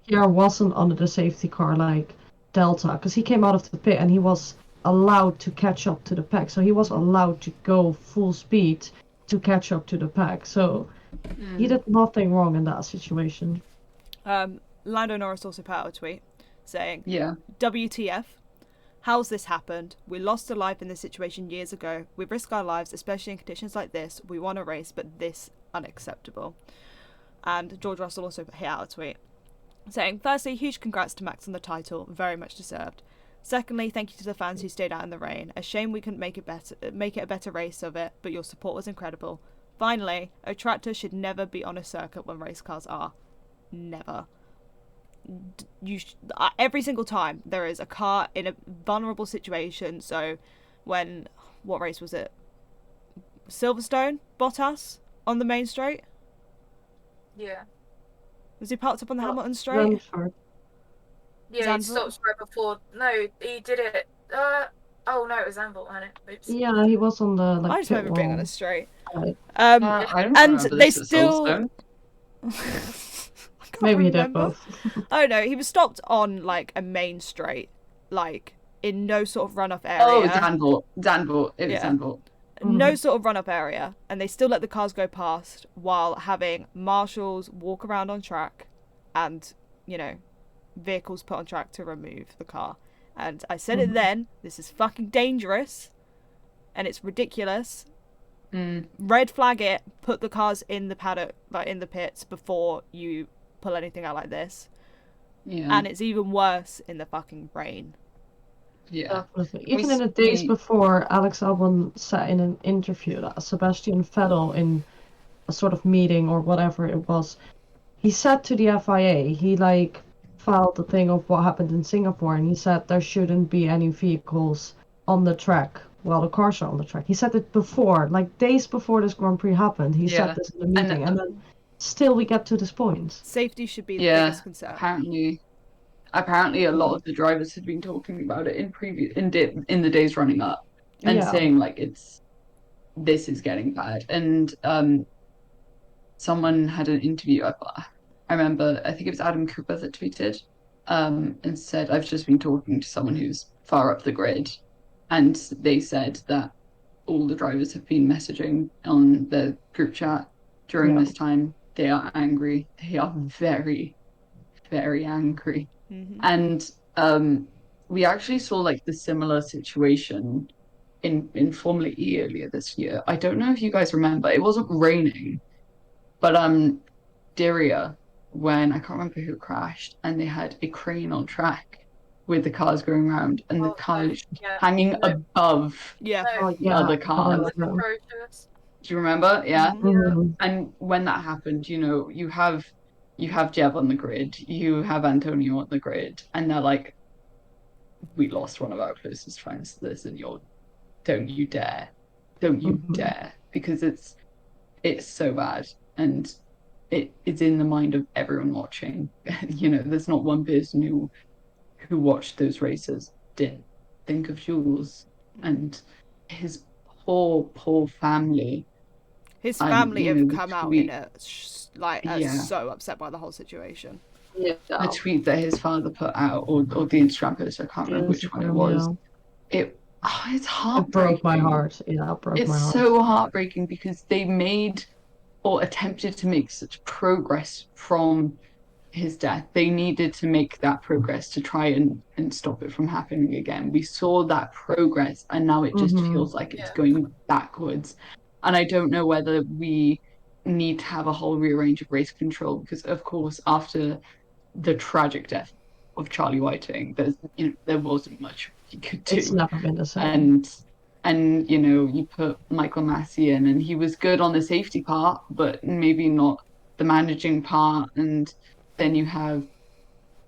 Pierre wasn't under the safety car like Delta, because he came out of the pit and he was allowed to catch up to the pack. So he was allowed to go full speed to catch up to the pack. So he did nothing wrong in that situation. Lando Norris also put out a tweet saying, yeah, WTF? How's this happened? We lost a life in this situation years ago. We risk our lives, especially in conditions like this. We want a race, but this unacceptable. And George Russell also hit out a tweet saying, firstly, huge congrats to Max on the title, very much deserved. Secondly, thank you to the fans who stayed out in the rain. A shame we couldn't make it a better race of it, but your support was incredible. Finally, a tractor should never be on a circuit when race cars are. Never. Every single time there is a car in a vulnerable situation. So what race was it? Silverstone, Bottas on the main straight. Yeah. Was he parked up on the Hamilton straight? Yeah, he stopped right before. No, he did it. Oh no, it was Zandvoort, wasn't it? Oops. Yeah, he was on the I just remember being on a straight. I don't and they still. I Maybe he did remember. both. I don't know. He was stopped on like a main straight, like in no sort of runoff area. Oh, Danville. It was Yeah. Danville. No sort of run-up area, and they still let the cars go past while having marshals walk around on track and, you know, vehicles put on track to remove the car. And I said it then, this is fucking dangerous, and it's ridiculous. Red flag it, put the cars in the paddock, like in the pits, before you pull anything out like this. Yeah. And it's even worse in the fucking rain. Yeah. Definitely. Even in the days before, Alex Albon said in an interview that Sebastian Vettel, in a sort of meeting or whatever it was, he said to the FIA, he like filed the thing of what happened in Singapore, and he said there shouldn't be any vehicles on the track while the cars are on the track. He said it before, like days before this Grand Prix happened. He said this in the meeting, and then still we get to this point. Safety should be the biggest concern. Apparently a lot of the drivers had been talking about it in the days running up, and saying like this is getting bad. And someone had an interview, I remember, I think it was Adam Cooper that tweeted, and said, I've just been talking to someone who's far up the grid, and they said that all the drivers have been messaging on the group chat during this time. They are angry. They are very, very angry. And we actually saw like the similar situation in Formula E earlier this year. I don't know if you guys remember, it wasn't raining, but Diriyah, when I can't remember who crashed, and they had a crane on track with the cars going around, and the cars hanging above the other cars. Do you remember? Yeah. And when that happened, you know, you have Jeb on the grid, you have Antonio on the grid, and they're like, we lost one of our closest friends to this, and don't you dare, because it's so bad, and it's in the mind of everyone watching. You know, there's not one person who watched those races didn't think of Jules and his poor family. His family have come out in so upset by the whole situation. Yeah. The tweet that his father put out, or the Instagram post, I can't remember which one it was. It's heartbreaking. It broke my heart. Yeah, it broke my heart. It's so heartbreaking because they made or attempted to make such progress from his death. They needed to make that progress to try and stop it from happening again. We saw that progress, and now it just feels like it's going backwards. And I don't know whether we need to have a whole rearrange of race control, because of course after the tragic death of Charlie Whiting, there wasn't much he could do. It's never been the same. And you know, you put Michael Massey in, and he was good on the safety part, but maybe not the managing part. And then you have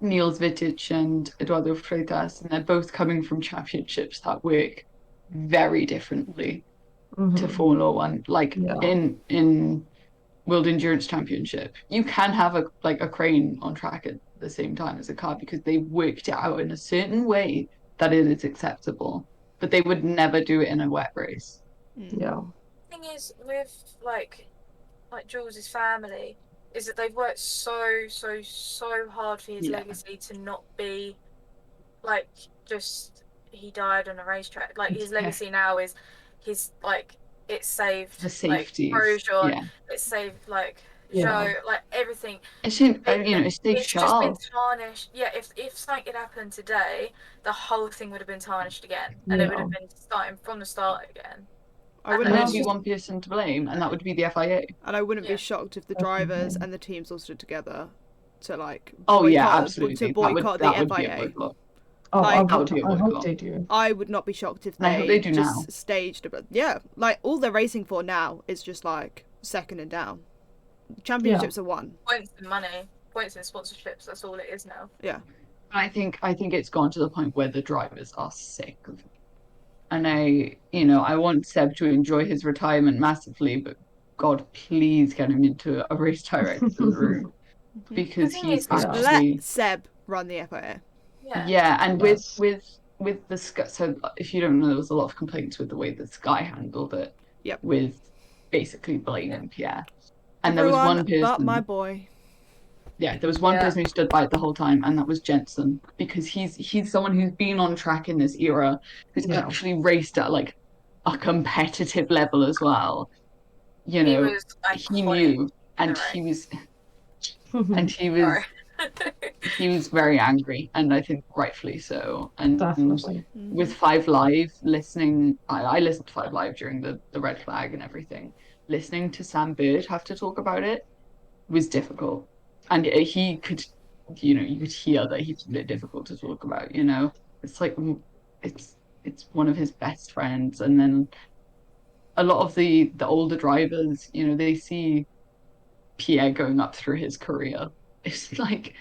Niels Vitic and Eduardo Freitas, and they're both coming from championships that work very differently to Formula One. Like in World Endurance Championship, you can have a crane on track at the same time as a car, because they've worked it out in a certain way that it is acceptable, but they would never do it in a wet race. Yeah. The thing is with like Jules's family is that they've worked so hard for his legacy to not be like just he died on a racetrack. Like his legacy now is his it saved the safety, Grosjean, it saved Joe, everything. It saved Charles. Just been tarnished. Yeah, if something had happened today, the whole thing would have been tarnished again, and it would have been starting from the start again. And there'd be one person to blame, and that would be the FIA. And I wouldn't be shocked if the drivers and the teams all stood together to absolutely, to boycott the FIA. I hope they do. I would not be shocked if they do just now. staged all they're racing for now is just second and down. Championships are won. Points and money, points and sponsorships. That's all it is now. Yeah. I think it's gone to the point where the drivers are sick of it. And I want Seb to enjoy his retirement massively, but God, please get him into a race director's room, because he's actually let Seb run the FIA. Yeah, and with the Sky, so if you don't know, there was a lot of complaints with the way that Sky handled it. Yep. With basically blaming Pierre, and there was one person. But my boy. there was one person who stood by it the whole time, and that was Jensen, because he's someone who's been on track in this era, who's actually raced at like a competitive level as well. You He know, was he knew, and he was he was very angry, and I think rightfully so. And Definitely. with Five Live, listening, I listened to Five Live during the red flag and everything. Listening to Sam Bird have to talk about it was difficult, and he could, you could hear that he found it difficult to talk about. It's like it's one of his best friends, and then a lot of the older drivers, they see Pierre going up through his career. It's like,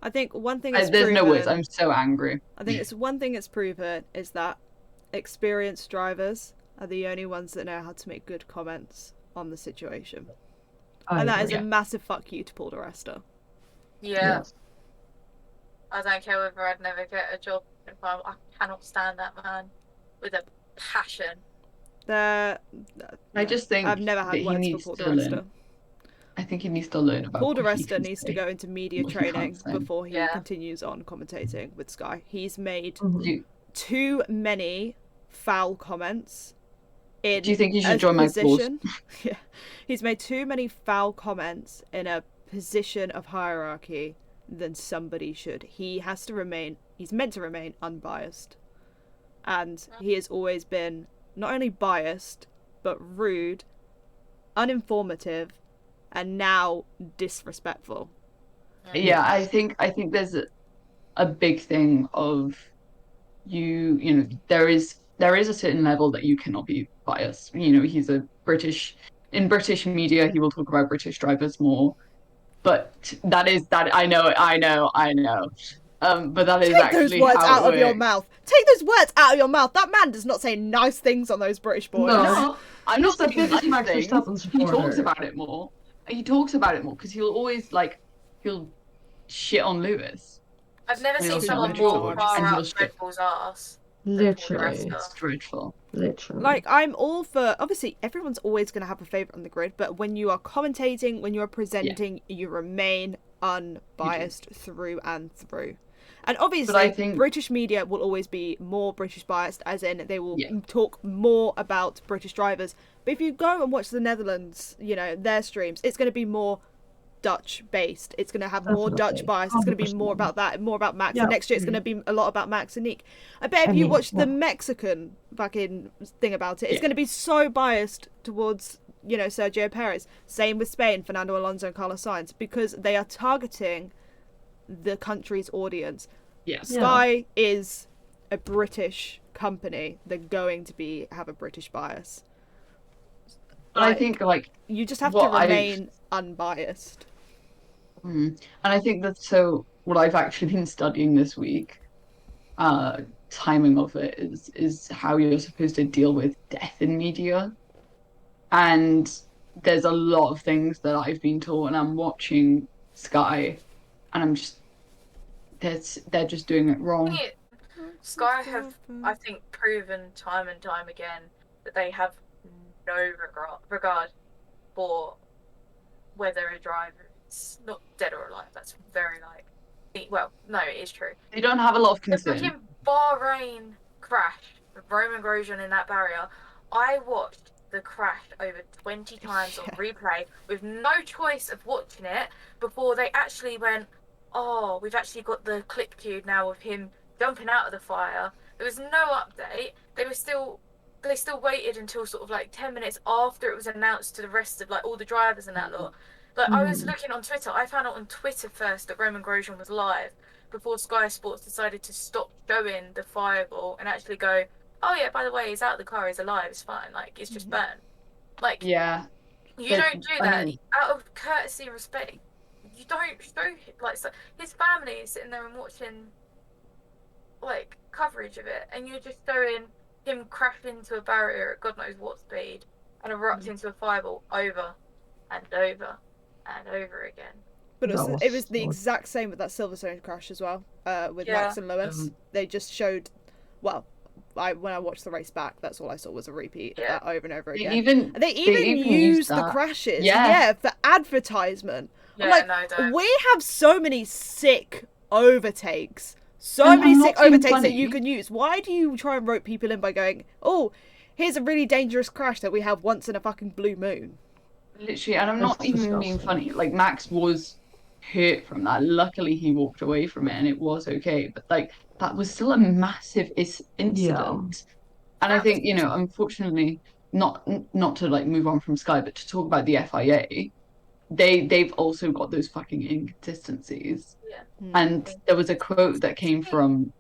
I think one thing there's no words. I'm so angry. I think it's one thing it's proven is that experienced drivers are the only ones that know how to make good comments on the situation. And that is a massive fuck you to Paul di Resta. Yeah. Yes. I don't care whether I'd never get a job if I cannot stand that man with a passion. I just think I've never had words for Paul di Resta. I think he needs to learn about Paul di Resta needs to go into media training before he continues on commentating with Sky. He's made too many foul comments. Do you think he should join my course? Yeah. He's made too many foul comments in a position of hierarchy than somebody should. He's meant to remain unbiased. And he has always been not only biased, but rude, uninformative, and now disrespectful. Yeah, I think there's a big thing of there is a certain level that you cannot be biased. He's in British media, he will talk about British drivers more. But that I know. But that is actually those words out of your mouth. Take those words out of your mouth. That man does not say nice things on those British boys. No, I'm not saying nice things. He talks about it more. Because he'll always he'll shit on Lewis. I've never seen someone more far out Red Bull's ass. Literally. It's dreadful. Literally. I'm all for, obviously everyone's always going to have a favourite on the grid, but when you are commentating, when you are presenting, you remain unbiased through and through. And obviously I think British media will always be more British biased, as in they will talk more about British drivers. But if you go and watch the Netherlands, their streams, it's going to be more Dutch based. It's going to have more Dutch bias. It's going to be more about that, more about Max. And next year it's going to be a lot about Max and Nick. I bet if you watch the Mexican fucking thing about it, it's going to be so biased towards, Sergio Perez. Same with Spain, Fernando Alonso and Carlos Sainz, because they are targeting the country's audience. Sky is a British company. They're going to have a British bias. I think you just have to remain unbiased. And I think what I've actually been studying this week, timing of it is how you're supposed to deal with death in media. And there's a lot of things that I've been taught, and I'm watching Sky, and I'm just they're just doing it wrong. Sky have, I think, proven time and time again that they have no regard for whether a driver is not dead or alive. That's very no, it is true. They don't have a lot of concern. The freaking Bahrain crash with Roman Grosjean in that barrier, I watched the crash over 20 times on replay with no choice of watching it before they actually went, oh, we've actually got the clip queued now of him jumping out of the fire. There was no update. They still waited until sort of 10 minutes after it was announced to the rest of all the drivers and that lot. I was looking on Twitter. I found out on Twitter first that Roman Grosjean was live before Sky Sports decided to stop showing the fireball and actually go, oh yeah, by the way, he's out of the car, he's alive, it's fine, it's just burnt. You don't do that out of courtesy and respect. You don't show his family is sitting there and watching coverage of it, and you're just showing him crash into a barrier at God knows what speed and erupt into a fireball over and over and over again. But it was the exact same with that Silverstone crash as well, with Max and Lewis. They just showed, when I watched the race back, that's all I saw was a repeat over and over again. They even used the crashes for advertisement. I'm like, no, don't. we have so many sick overtakes. So And many I'm sick not being overtakes that funny. you can use. Why do you try and rope people in by going, oh, here's a really dangerous crash that we have once in a fucking blue moon? Literally, and I'm It's not even being disgusting. funny. Like Max was hurt from that. Luckily, he walked away from it, and it was okay. But like that was still a massive Yeah. incident. And I That was think, unfortunately, not to like move on from Sky, but to talk about the FIA, they've also got those fucking inconsistencies. yeah. And there was a quote that came from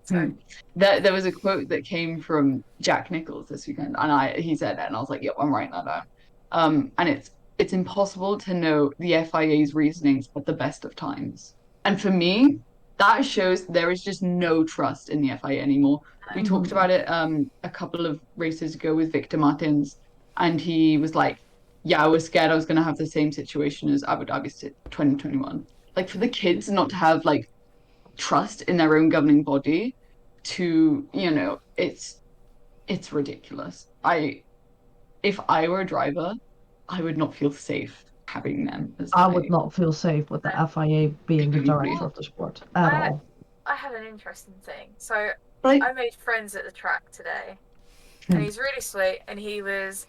Sorry. there was a quote that came from Jack Nicholls this weekend, and he said that, and I was like, yep, I'm writing that down. And it's impossible to know the FIA's reasonings at the best of times. And for me, that shows there is just no trust in the FIA anymore. We talked about it a couple of races ago with Victor Martins, and he was like, yeah, I was scared I was going to have the same situation as Abu Dhabi 2021. Like, for the kids not to have like trust in their own governing body, to it's ridiculous. If I were a driver, I would not feel safe having them as I would not feel safe with the FIA being the director of the sport at all. I had an interesting thing. So like I made friends at the track today, and he's really sweet. And he is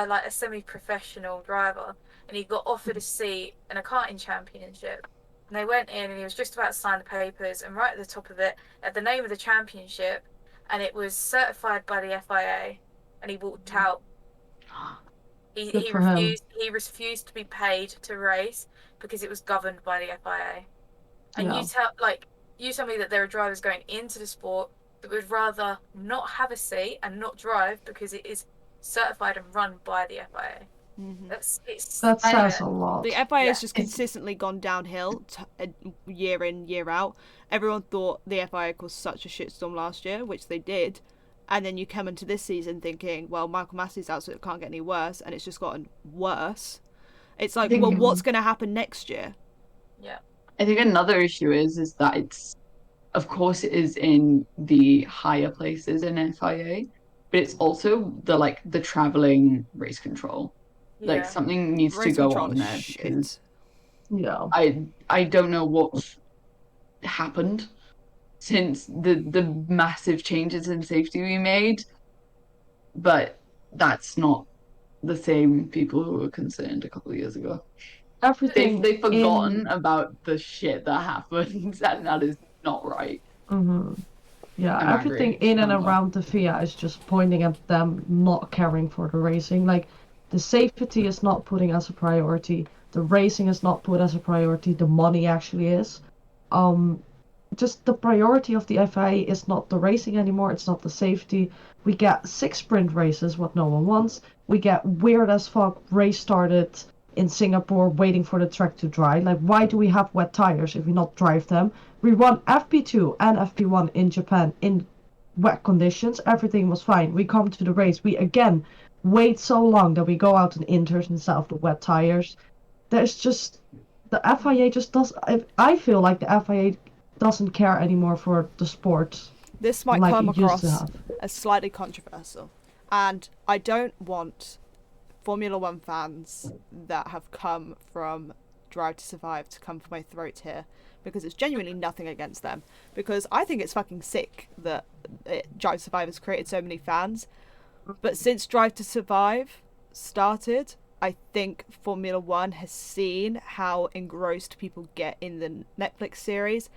like a semi-professional driver, and he got offered a seat in a karting championship. And they went in, and he was just about to sign the papers. And right at the top of it, at the name of the championship, and it was certified by the FIA. And he walked out. He Good for him. refused. He refused to be paid to race because it was governed by the FIA. And Yeah. you tell me that there are drivers going into the sport that would rather not have a seat and not drive because it is certified and run by the FIA. That says a lot. The FIA has Yeah. just consistently gone downhill year in, year out. Everyone thought the FIA caused such a shitstorm last year, which they did. And then you come into this season thinking, well, Michael Massey's out, so it can't get any worse. And it's just gotten worse. It's like, well, what's going to happen next year? Yeah. I think another issue is that it's, of course, it is in the higher places in FIA, but it's also the traveling race control. Like, something needs Race to go control on is there shit. because Yeah. I don't know what happened since the massive changes in safety we made, but that's not the same people who were concerned a couple of years ago. Everything They've forgotten about the shit that happened, and that is not right. Yeah, I'm everything angry. in and I'm around the FIA is just pointing at them not caring for the racing. Like, the safety is not putting as a priority. The racing is not put as a priority. The money actually is. Just the priority of the FIA is not the racing anymore. It's not the safety. We get 6 sprint races, what no one wants. We get weird as fuck race started in Singapore waiting for the track to dry. Like, why do we have wet tires if we not drive them? We run FP2 and FP1 in Japan in wet conditions. Everything was fine. We come to the race. We again wait so long that we go out in inters instead of the wet tires. There's just, the FIA just does. I feel like the FIA doesn't care anymore for the sport. This might like come it used to across have. as slightly controversial. And I don't want Formula One fans that have come from Drive to Survive to come for my throat here, because it's genuinely nothing against them. Because I think it's fucking sick that Drive to Survive has created so many fans. But since Drive to Survive started, I think Formula One has seen how engrossed people get in the Netflix series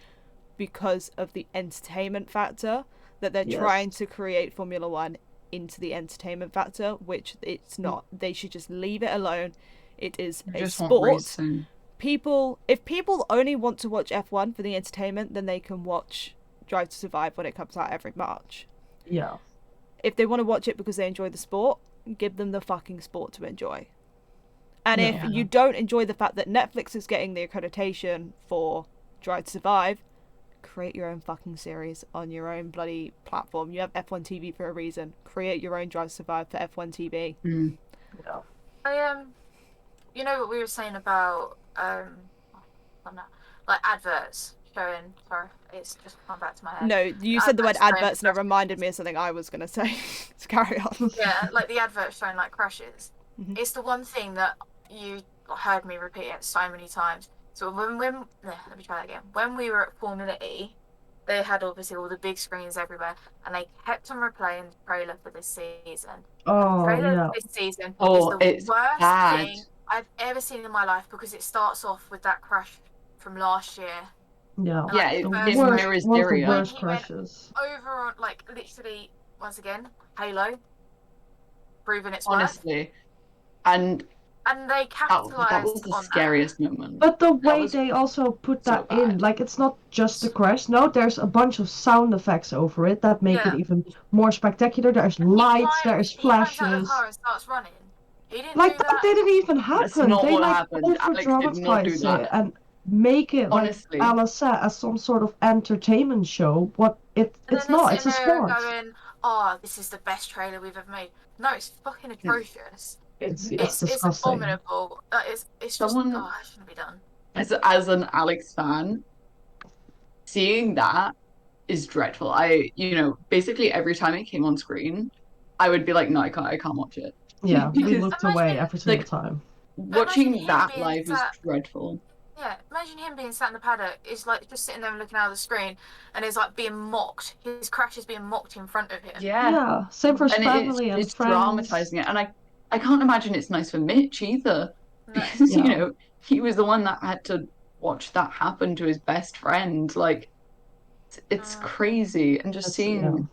because of the entertainment factor, that they're trying to create Formula One into the entertainment factor, which it's not. They should just leave it alone. It is a sport. If people only want to watch F1 for the entertainment, then they can watch Drive to Survive when it comes out every March. Yeah. If they want to watch it because they enjoy the sport, give them the fucking sport to enjoy. And if you don't enjoy the fact that Netflix is getting the accreditation for Drive to Survive, create your own fucking series on your own bloody platform. You have F1 TV for a reason. Create your own Drive to Survive for F1 TV. Yeah. You know what we were saying about like adverts showing. Sorry, it's just come back to my head. No, you said the word adverts and it reminded me of something I was gonna say. So carry on. Yeah, like the adverts showing like crashes. It's the one thing that you heard me repeat it so many times. So let me try that again. When we were at Formula E, they had obviously all the big screens everywhere, and they kept on replaying the trailer for this season. Oh, The trailer yeah. for this season Oh, is the it's worst bad. thing I've ever seen in my life, because it starts off with that crash from last year. Yeah. Yeah, Like, it's the in first Worst, Mirror's one of the Area. worst He went crashes. over on, like, literally, once again, Halo, proving its worth. Honestly. And And they that capitalized was the on scariest moment. But the way was they also put so that in, bad. like it's not just the crash. No, there's a bunch of sound effects over it that make it Yeah. even more spectacular. There's He lights, there's he climbs out of flashes. the car and starts running. He didn't Like do that that. didn't even That's happen. not They what like happened. over Alex did not do dramatize that. it and make it like Honestly. Alice said as some sort of entertainment show. What And it's then not. they're It's a sitting there sport. going, "Oh, this is the best trailer we've ever made." No, it's fucking atrocious. It's It's disgusting. abominable. It's just Someone- it shouldn't be done. As an Alex fan, seeing that is dreadful. Basically every time it came on screen, I would be like, no, I can't watch it. Yeah, we Because looked away Imagine- every single like- time. watching him that being live was sat- dreadful. Yeah, imagine him being sat in the paddock. Is like just sitting there and looking out of the screen, and is like being mocked. His crash is being mocked in front of him. Yeah, same for his And family and it's friends. dramatizing it. And I can't imagine it's nice for Mitch either. No. Because, Yeah. he was the one that had to watch that happen to his best friend. Like, it's crazy. And just seeing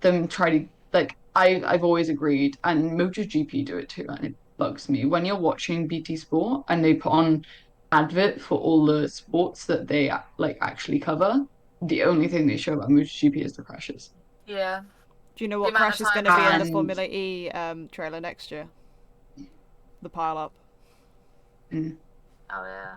them try to, like, I've always agreed, and MotoGP do it too, and it bugs me. When you're watching BT Sport and they put on advert for all the sports that they, like, actually cover, the only thing they show about MotoGP is the crashes. Yeah. Do you know The what amount crash of is going to time- be in the And- Formula E trailer next year? The pile up. Oh yeah.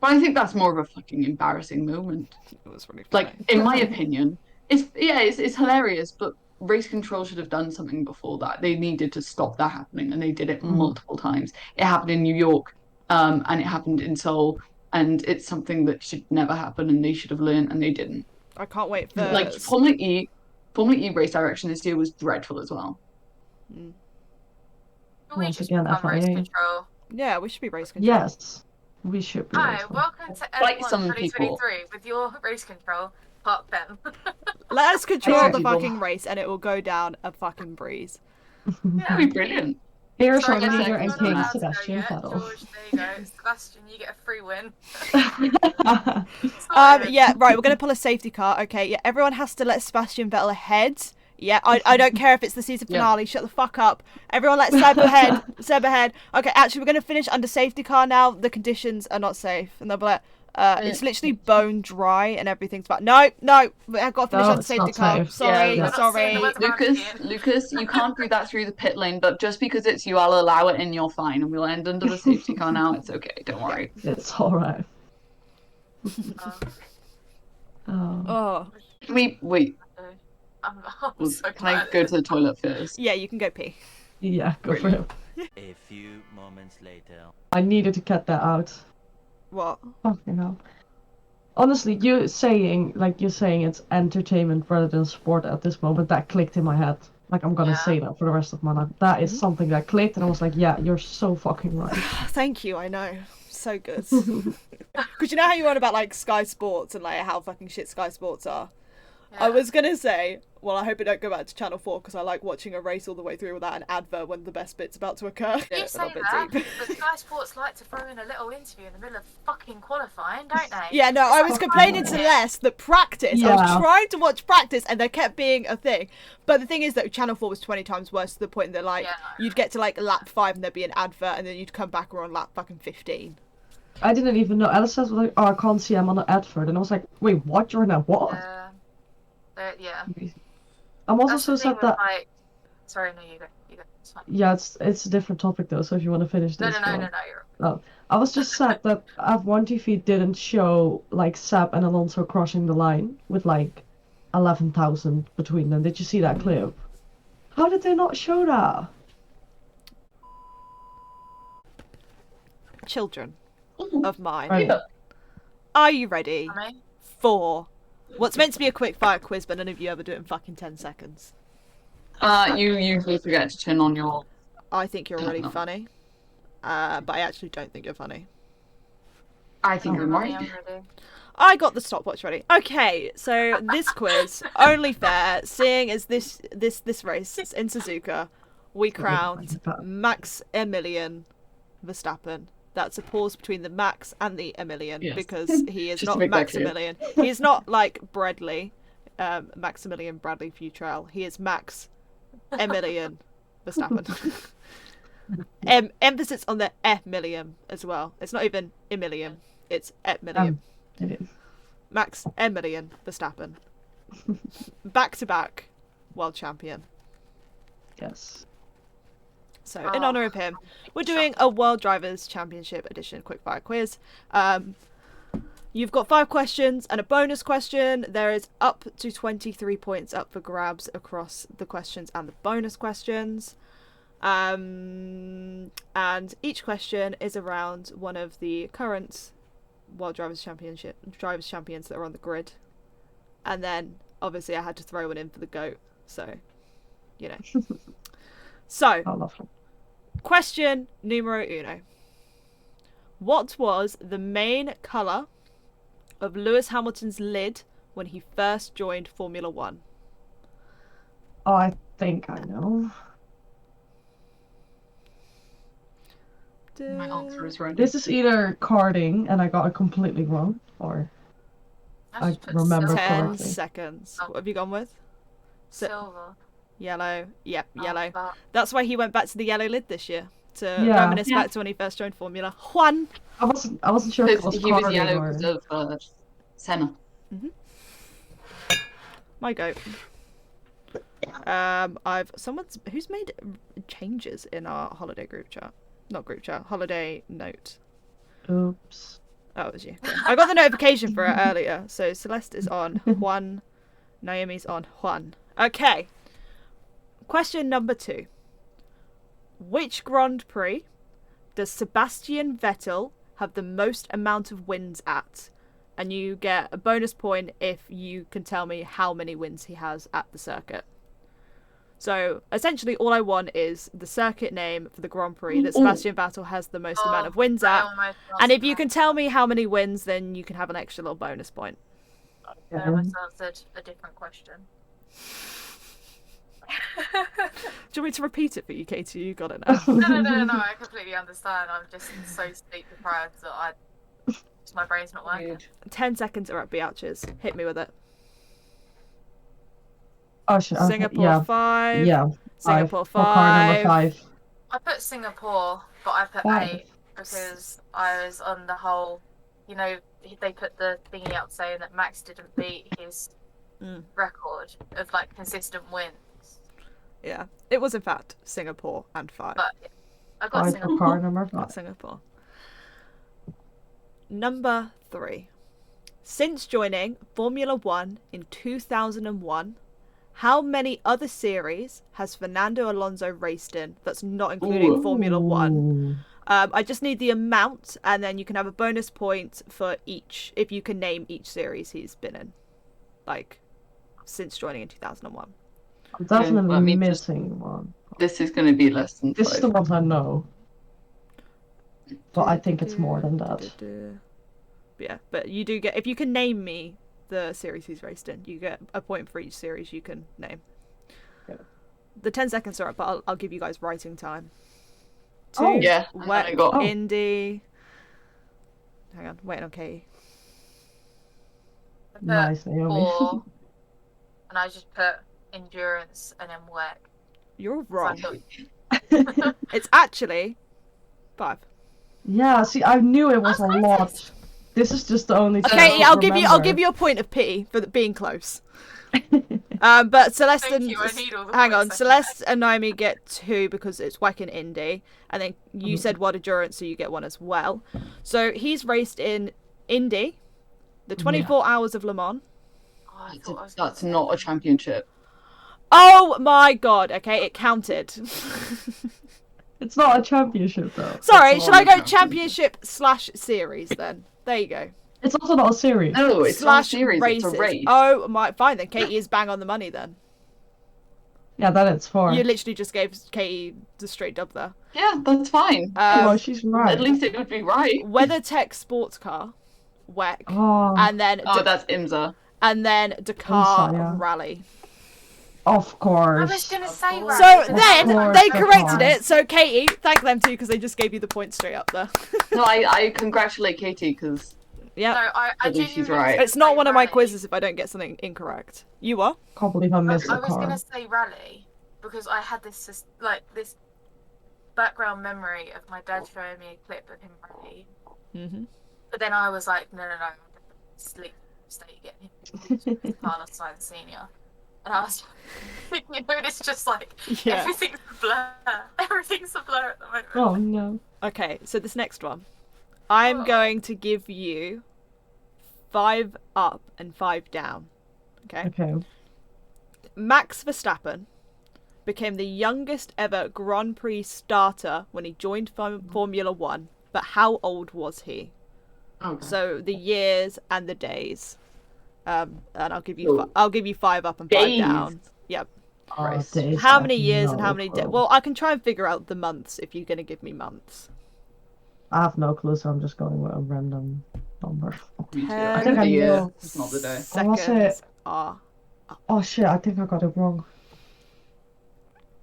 But I think that's more of a fucking embarrassing moment. It was really funny. Like, in my opinion, it's hilarious, but race control should have done something before that. They needed to stop that happening, and they did it multiple times. It happened in New York, and it happened in Seoul, and it's something that should never happen, and they should have learned, and they didn't. I can't wait for Like, Formula E race direction this year was dreadful as well. We Once just again, become race FIA. control. Yeah, we should be race control. Yes, we should be. Hi, racing. welcome to Like F1 some 2023 with your race control, Park them. Let us control Yeah. the fucking race, and it will go down a fucking breeze. That'd be brilliant. Here's Sorry, our guys, leader you're and not king, allowed to go Sebastian yet. Vettel. George, there you go. Sebastian, you get a free win. Sorry. Yeah, right, we're gonna pull a safety car. Okay, yeah, everyone has to let Sebastian Vettel ahead. Yeah, I don't care if it's the season Yeah. finale. Shut the fuck up. Everyone let Seb ahead. Seb ahead. Okay, actually, we're gonna finish under safety car now. The conditions are not safe, and they'll be like, it's literally bone dry and everything's bad. No, I've got to finish No, under it's safety not car. safe. Sorry, Yeah, we're not sorry. seeing the weather. Lucas, you can't do that through the pit lane, but just because it's you, I'll allow it and you're fine, and we'll end under the safety car now. It's okay, don't worry. It's alright. Um, Oh. Oh, Wait, I'm so can I glad. go to the toilet first? yeah, you can go pee. Yeah, go for him. A few moments later. I needed to cut that out. What? Fucking hell. Honestly, you're saying it's entertainment rather than sport at this moment, that clicked in my head. Like, I'm gonna Yeah. say that for the rest of my life. That is something that clicked, and I was like, yeah, you're so fucking right. Thank you, I know. So good. Because you know how you on about, like, Sky Sports and, like, how fucking shit Sky Sports are? I Yeah. was gonna say, well, I hope it don't go back to Channel 4 because I like watching a race all the way through without an advert when the best bit's about to occur. You Yeah, say a little bit that, deep. but Sky Sports like to throw in a little interview in the middle of fucking qualifying, don't they? Yeah, no, I was complaining to Les that practice. I was Yeah. trying to watch practice and there kept being a thing. But the thing is that Channel 4 was 20 times worse to the point that, like, Yeah. you'd get to, like, lap 5 and there'd be an advert and then you'd come back on lap fucking 15. I didn't even know. Alice says, like, oh, I can't see I'm on an advert. And I was like, wait, what? You're in a what? Yeah. I'm also That's so the thing sad with, that... like... Sorry, no, you go. It's fine. Yeah, it's a different topic, though, so if you want to finish No, this... no, go no, on. you're... I was just sad that F1 TV didn't show, like, Seb and Alonso crossing the line with, like, 11,000 between them. Did you see that clip? How did they not show that? Children of mine. Right. Are you ready I mean, for what's meant to be a quick fire quiz, but none of you ever do it in fucking 10 seconds? You usually forget to turn on your... I think you're really No. funny. but I actually don't think you're funny. I think I'm Money, right. I'm ready. I got the stopwatch ready. Okay, so this quiz, only fair, seeing as this race in Suzuka, we crowned Maximilian Verstappen. That's a pause between the Max and the Emilian, Yes. because he is Just to not make that clear. Maximilian. He's not like Bradley, Maximilian Bradley Futrell. He is Max Emilian Verstappen. Emphasis on the Emilian as well. It's not even Emilian, it's Emilian. It is. Max Emilian Verstappen. Back-to-back world champion. Yes. So, in honour of him, we're doing a World Drivers' Championship Edition quickfire quiz. You've got 5 questions and a bonus question. There is up to 23 points up for grabs across the questions and the bonus questions. And each question is around one of the current World Drivers' Champions that are on the grid. And then, obviously, I had to throw one in for the GOAT. So, you know. So, Oh, lovely. question numero uno. What was the main colour of Lewis Hamilton's lid when he first joined Formula 1? Oh, I think I know. My answer is right. This is either karting, and I got it completely wrong, or I just put remember silver. 10 correctly. seconds. Oh. What have you gone with? Silver. Yellow. Yep, yellow. Oh, That's why he went back to the yellow lid this year. To Yeah. reminisce back to when he first joined Formula 1. I wasn't sure if it was Because he was karting yellow or... because of Senna. My goat. Who's made changes in our holiday group chat? Not group chat, holiday note. Oops. Oh, it was you. I got the notification for it earlier. So Celeste is on Juan. Naomi's on Juan. Okay. Question number 2. Which Grand Prix does Sebastian Vettel have the most amount of wins at? And you get a bonus point if you can tell me how many wins he has at the circuit. So, essentially, all I want is the circuit name for the Grand Prix that Sebastian Vettel has the most amount of wins at. And if you can tell me how many wins, then you can have an extra little bonus point. I almost answered a different question. Do you want me to repeat it for you, Katie? You got it now. No, I completely understand. I'm just so sleep deprived that my brain's not working. 10 seconds are up, Beaches. Hit me with it. Oh, shit. Okay. Singapore Yeah. 5. Yeah. Singapore For car number 5. 5. I put Singapore, but I put 5. 8 because I was on the whole, you know, they put the thingy out saying that Max didn't beat his record of like consistent wins. Yeah. It was, in fact, Singapore and 5. But I got 5 for Singapore. car number 5. Not Singapore. Number 3. Since joining Formula 1 in 2001, how many other series has Fernando Alonso raced in that's not including Formula 1? I just need the amount, and then you can have a bonus point for each, if you can name each series he's been in. Like, since joining in 2001. I'm definitely let me missing one. This is going to be less than 5. This is the ones I know. But I think it's more than that. Yeah, but you do get, if you can name me the series he's raced in, you get a point for each series you can name. Yeah. The 10 seconds are up, but I'll give you guys writing time. 2, Oh, yeah, WEC, I got- Oh. Indy. Hang on, waiting on Katie. I put Nice, Naomi. 4, and I just put endurance and then WEC. You're So I wrong. thought, It's actually 5. Yeah, see, I knew it was a lot. This is just the only thing Katie, I I'll could give you a point of pity for being close. But Celeste Thank and you, I need all the hang on, points I can Celeste and Naomi get 2 because it's WEC and Indy, and then you said World Endurance, so you get 1 as well. So he's raced in Indy, the 24 Hours of Le Mans. Oh, I thought I was That's not a championship. Oh my god! Okay, it counted. It's not a championship though. Sorry, That's should not I a go championship. championship/series then? There you go. It's also not a series. No, it's not a Slash series. races. It's a race. Oh my, fine then. Katie is bang on the money then. Yeah, that it's 4. You literally just gave Katie the straight dub there. Yeah, that's fine. Well, she's right. At least it would be right. WeatherTech sports car, WEC, Oh, and then Oh, that's IMSA. and then Dakar yeah. Rally. of I course. was gonna say So So rally. then course, they of corrected course. it. So Katie, thank them too because they just gave you the point straight up there. No, I congratulate Katie because Yeah, No, I At least she's genuinely was right. gonna it's not say one of my rally. quizzes if I don't get something incorrect. You are? Can't believe I missed I the was car. gonna say rally because I had this this background memory of my dad showing me a clip of him rally. Mm-hmm. But then I was like, no, sleep, stay, get him. Carlos Sainz Senior. And I was like, you know, it's just like Yeah. everything's a blur. Everything's a blur at the moment. Oh no. Okay, so this next one, I'm Oh. going to give you 5 up and 5 down. Okay. Okay. Max Verstappen became the youngest ever Grand Prix starter when he joined Formula One. But how old was he? okay. So the years and the days. And I'll give you So, I'll give you 5 up and 5 days? down. Yep. Christ. Days, How I many have years and no how many days? clue. Well, I can try and figure out the months if you're going to give me months. I have no clue, so I'm just going with a random number. Me too. 10 I think the year, know. it's not the day. I wanna say- Seconds are Oh shit, I think I got it wrong.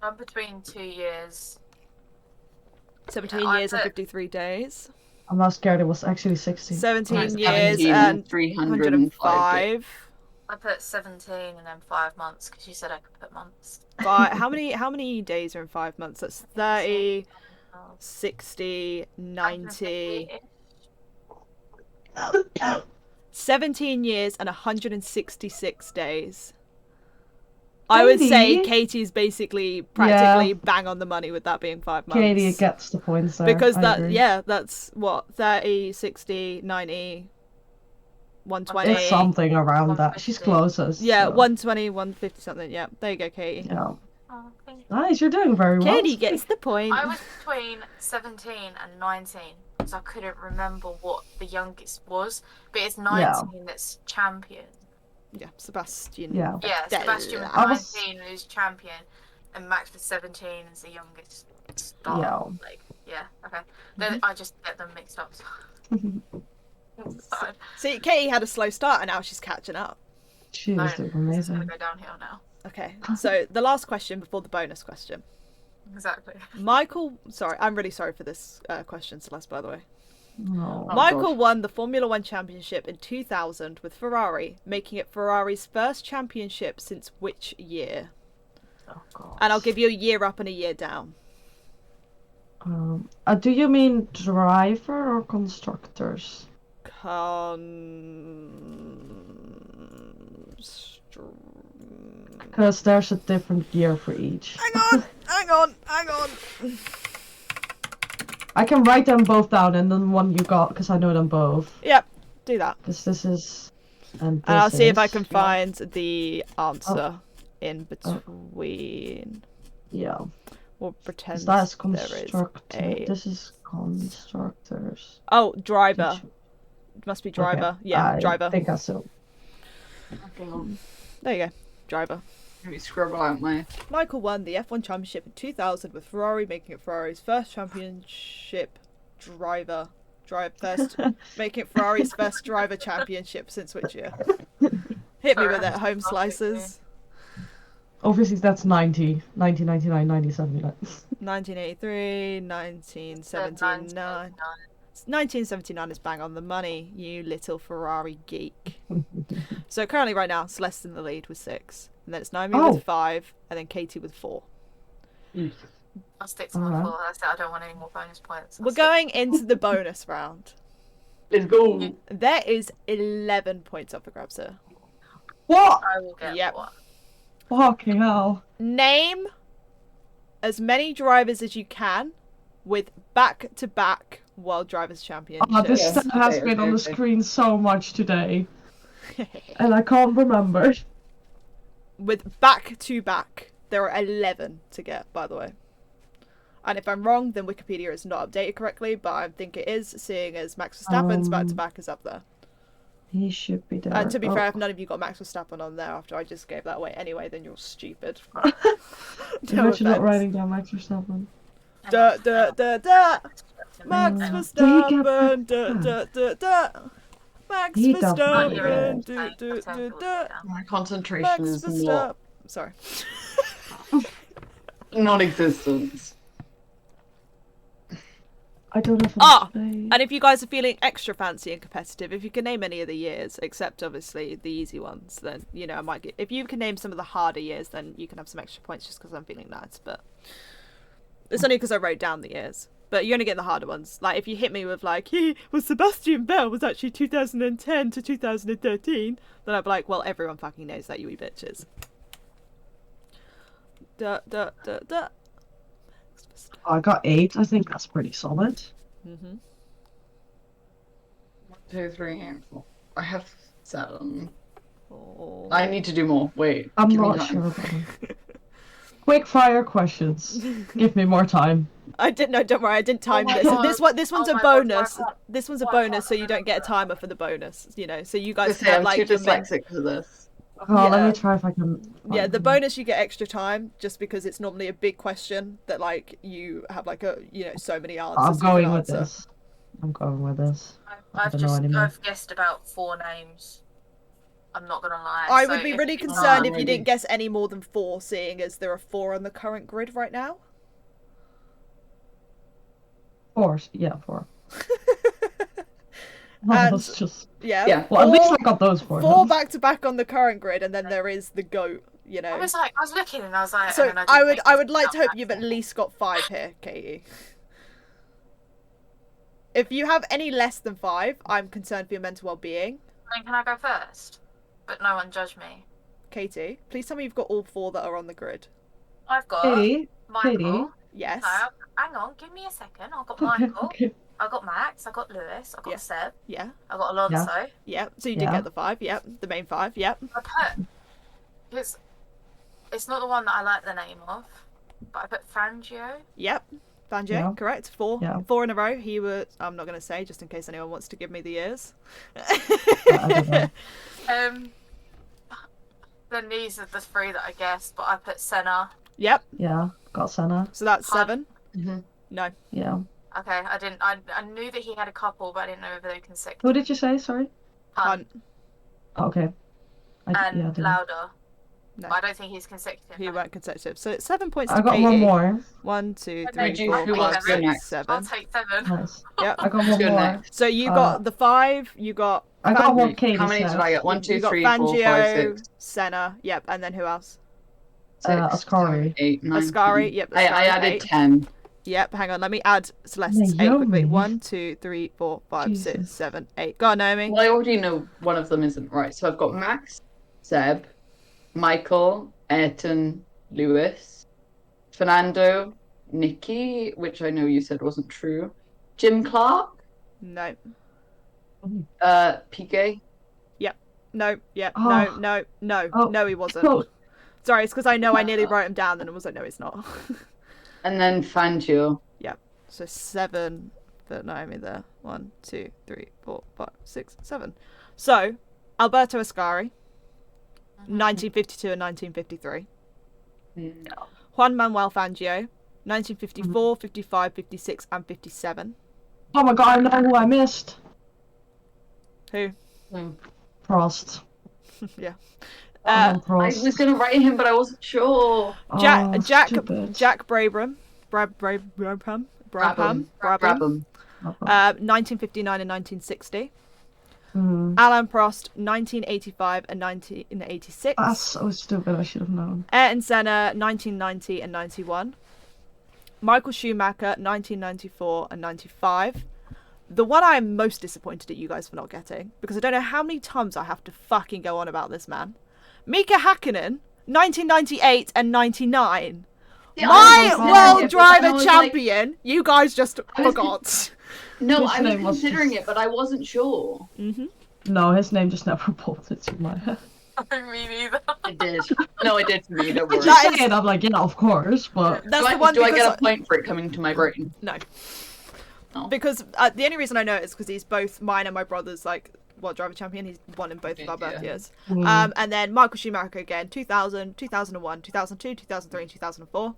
I'm between 2 years. 17 I years and put- 53 days. I'm not scared, it was actually 60. 17 Right, years 17 and 305 days. 105. I put 17 and then 5 months because you said I could put months. How many days are in 5 months? That's 30, 60, 90. 17 years and 166 days. I would say Katie? Katie's basically practically bang on the money with that being 5 months. Katie gets the points there. Because I agree. that's what, 30, 60, 90, 120. It's something around that. She's 150. closest. Yeah, so, 120, 150 something. Yeah, there you go, Katie. Yeah. Oh, thank you. Nice, you're doing very well. Katie gets the point. I was between 17 and 19 because I couldn't remember what the youngest was, but it's 19 that's champion. Yeah, Sebastian. Yeah. Yeah, Vettel. Sebastian was I was- 19 and is champion, and Max was 17 as the youngest star. Yeah. Like, yeah, okay. Then I just get them mixed up. It's fine. See, Katie had a slow start and now she's catching up. She No, is doing It's gonna amazing. go downhill now. Okay, so the last question before the bonus question. Exactly. I'm really sorry for this question, Celeste, by the way. No. Oh, Michael God. won the Formula One championship in 2000 with Ferrari, making it Ferrari's first championship since which year? Oh, God. And I'll give you a year up and a year down. Do you mean driver or constructors? Because there's a different year for each. Hang on. I can write them both down and then one you got because I know them both. Yep, do that. Because this is. And I'll this see if I is- can find the answer in between. Yeah. We'll pretend That's there is constructor. a... This is constructors. Oh, driver. It must be driver. Okay, Yeah, I driver. think I so. Okay, There you go. Driver. let me scribble out my. Michael won the F1 championship in 2000 with Ferrari, making it Ferrari's first championship driver. Making it Ferrari's first driver championship since which year? Hit me with it, home slices. Obviously, that's 1999, 97. 1983, 1979. 1979 is bang on the money, you little Ferrari geek. So currently, right now, Celeste in the lead with 6, and then it's Naomi Oh. with 5, and then Katie with 4. I'll stick to my Alright. 4. That's it. I don't want any more bonus points. I'll We're stick- going into the bonus round. Let's go. There is 11 points up for grabs here. What? I will get Yep. one. Fucking hell. Name as many drivers as you can with back-to-back World Drivers' Championships. Oh, this Yes. stuff has Okay, been on the okay. screen so much today. And I can't remember. With back-to-back. There are 11 to get, by the way. And if I'm wrong, then Wikipedia is not updated correctly, but I think it is, seeing as Max Verstappen's back-to-back is up there. He should be there. And to be Oh. fair, if none of you got Max Verstappen on there after I just gave that away anyway, then you're stupid. Imagine not writing down Max Verstappen. Da da da da. Max Did he get Verstappen. Da back? da da da. Max He don't Verstappen. know. Do do do da. My Max concentration is not Verstappen. Sorry. non-existent. I don't have Ah, space. and if you guys are feeling extra fancy and competitive, if you can name any of the years, except obviously the easy ones, then, you know, I might get... If you can name some of the harder years, then you can have some extra points just because I'm feeling nice, but... It's only because I wrote down the years. But you're only getting the harder ones. Like, if you hit me with, like, Sebastian Vettel was actually 2010 to 2013, then I'd be like, well, everyone fucking knows that, you wee bitches. Da, da, da, da. I got 8. I think that's pretty solid. Mm-hmm. 1, 2, 3, 4. I have 7. Oh. I need to do more. Wait. I'm give me not time. sure about it. Quick fire questions. Give me more time. I didn't know. Don't worry, I didn't time my this. God. This one's Oh a my God, bonus. why can't- This one's a why bonus, can't so I you don't get a timer for the bonus. You know, so you guys Let's can say have I'm like too your main... dyslexic for this. Oh, let Yeah. me try if I can. Yeah, the bonus you get extra time just because it's normally a big question that like you have like a so many answers. I'm you can going with answer. this. I'm going with this. I I've don't know anymore. I've guessed about 4 names. I'm not gonna lie. I so would be if really it's concerned not- if you ready. didn't guess any more than 4, seeing as there are 4 on the current grid right now. 4. Yeah, 4. And- That was just. Yeah. Yeah. Well, at least four- I got those 4. 4 back to back on the current grid, and then there is the goat. You know. I was looking and I was like. So and then I didn't would think I this would like to about hope you've at that. least got 5 here, Katie. If you have any less than 5, I'm concerned for your mental well-being. I mean, can I go first? But no one judge me. Katie, please tell me you've got all 4 that are on the grid. I've got Katie. Michael. Katie. Yes. No, hang on, give me a second. I've got Okay. Michael. Okay. I got Max. I got Lewis. I got Yeah. Seb. Yeah. I got Alonso. Yep. So you did Yeah. get the 5. Yep. The main 5. Yep. I put it's not the one that I like the name of, but I put Fangio. Yep. Banjo, Yeah. correct. 4. Yeah. 4 in a row. He was. I'm not going to say just in case anyone wants to give me the ears. I don't know. Then these are the 3 that I guessed, but I put Senna. Yep. Yeah, got Senna. So that's Hun. 7. Mm-hmm. No. Yeah. Okay, I knew that he had a couple, but I didn't know whether they were consecutive. Who did you say? Sorry. Hunt Oh, okay. and yeah, I didn't. Lauder. No. But I don't think he's consecutive. He no. weren't consecutive. So it's 7 points I to got Katie. one more. 1, 2, Okay, 3, you- 4, who 5, wants to go 6, next? 7. I'll take 7. Nice. Yep. I got one Let's go more. next. So you got the 5. You got. I got Fan- what Katie How many said. did I get? 1, 2, you got 3, 4, 5, Fangio, 6, Senna. Yep. And then who else? 6, Ascari. 8, 9. Ascari. Yep. I Ascari, added 8. 10. Yep. Hang on. Let me add Celeste's 8 Naomi. quickly. 1, 2, 3, 4, 5, 6, Jesus. 7, 8. Go on, Naomi. Well, I already know one of them isn't right. So I've got Max, Seb, Michael, Ayrton, Lewis, Fernando, Nikki, which I know you said wasn't true, Jim Clark, No. Piquet. No. Yep. Oh. No. Oh. No, he wasn't. Oh, Sorry, it's because I know I nearly wrote him down, and I was like, no, it's not. And then Fangio. So 7 for Naomi there. 1, 2, 3, 4, 5, 6, 7. So Alberto Ascari, 1952 and 1953. Juan Manuel Fangio, 1954, 55, 56, and 57. oh my god, I know who I missed. Who? Prost. Yeah. Alan I Prost. was gonna write him, but I wasn't sure. Oh, Jack stupid. Brabham. Brabham. 1959 and 1960. Hmm. Alain Prost, 1985 and 1986. That's so stupid, I should have known. Ayrton Senna, 1990 and 91. Michael Schumacher, 1994 and 95. The one I am most disappointed at you guys for not getting, because I don't know how many times I have to fucking go on about this man. Mika Hakkinen, 1998 and 99. Yeah, My I was world considering it, but driver then I was like- champion, you guys just I was forgot. No, His I was name was considering just- it, but I wasn't sure. No, his name just never popped into my head. Me neither. It did. No, it did for me. Don't worry. That Just is- saying, I'm like, yeah, of course, but That's do the one do I because get a point for it coming to my brain? no. Oh. Because the only reason I know it is because he's both mine and my brother's like World Driver Champion. He's won in both of our birth Yeah. years. Mm. And then Michael Schumacher again, 2000, 2001, 2002, 2003, and 2004.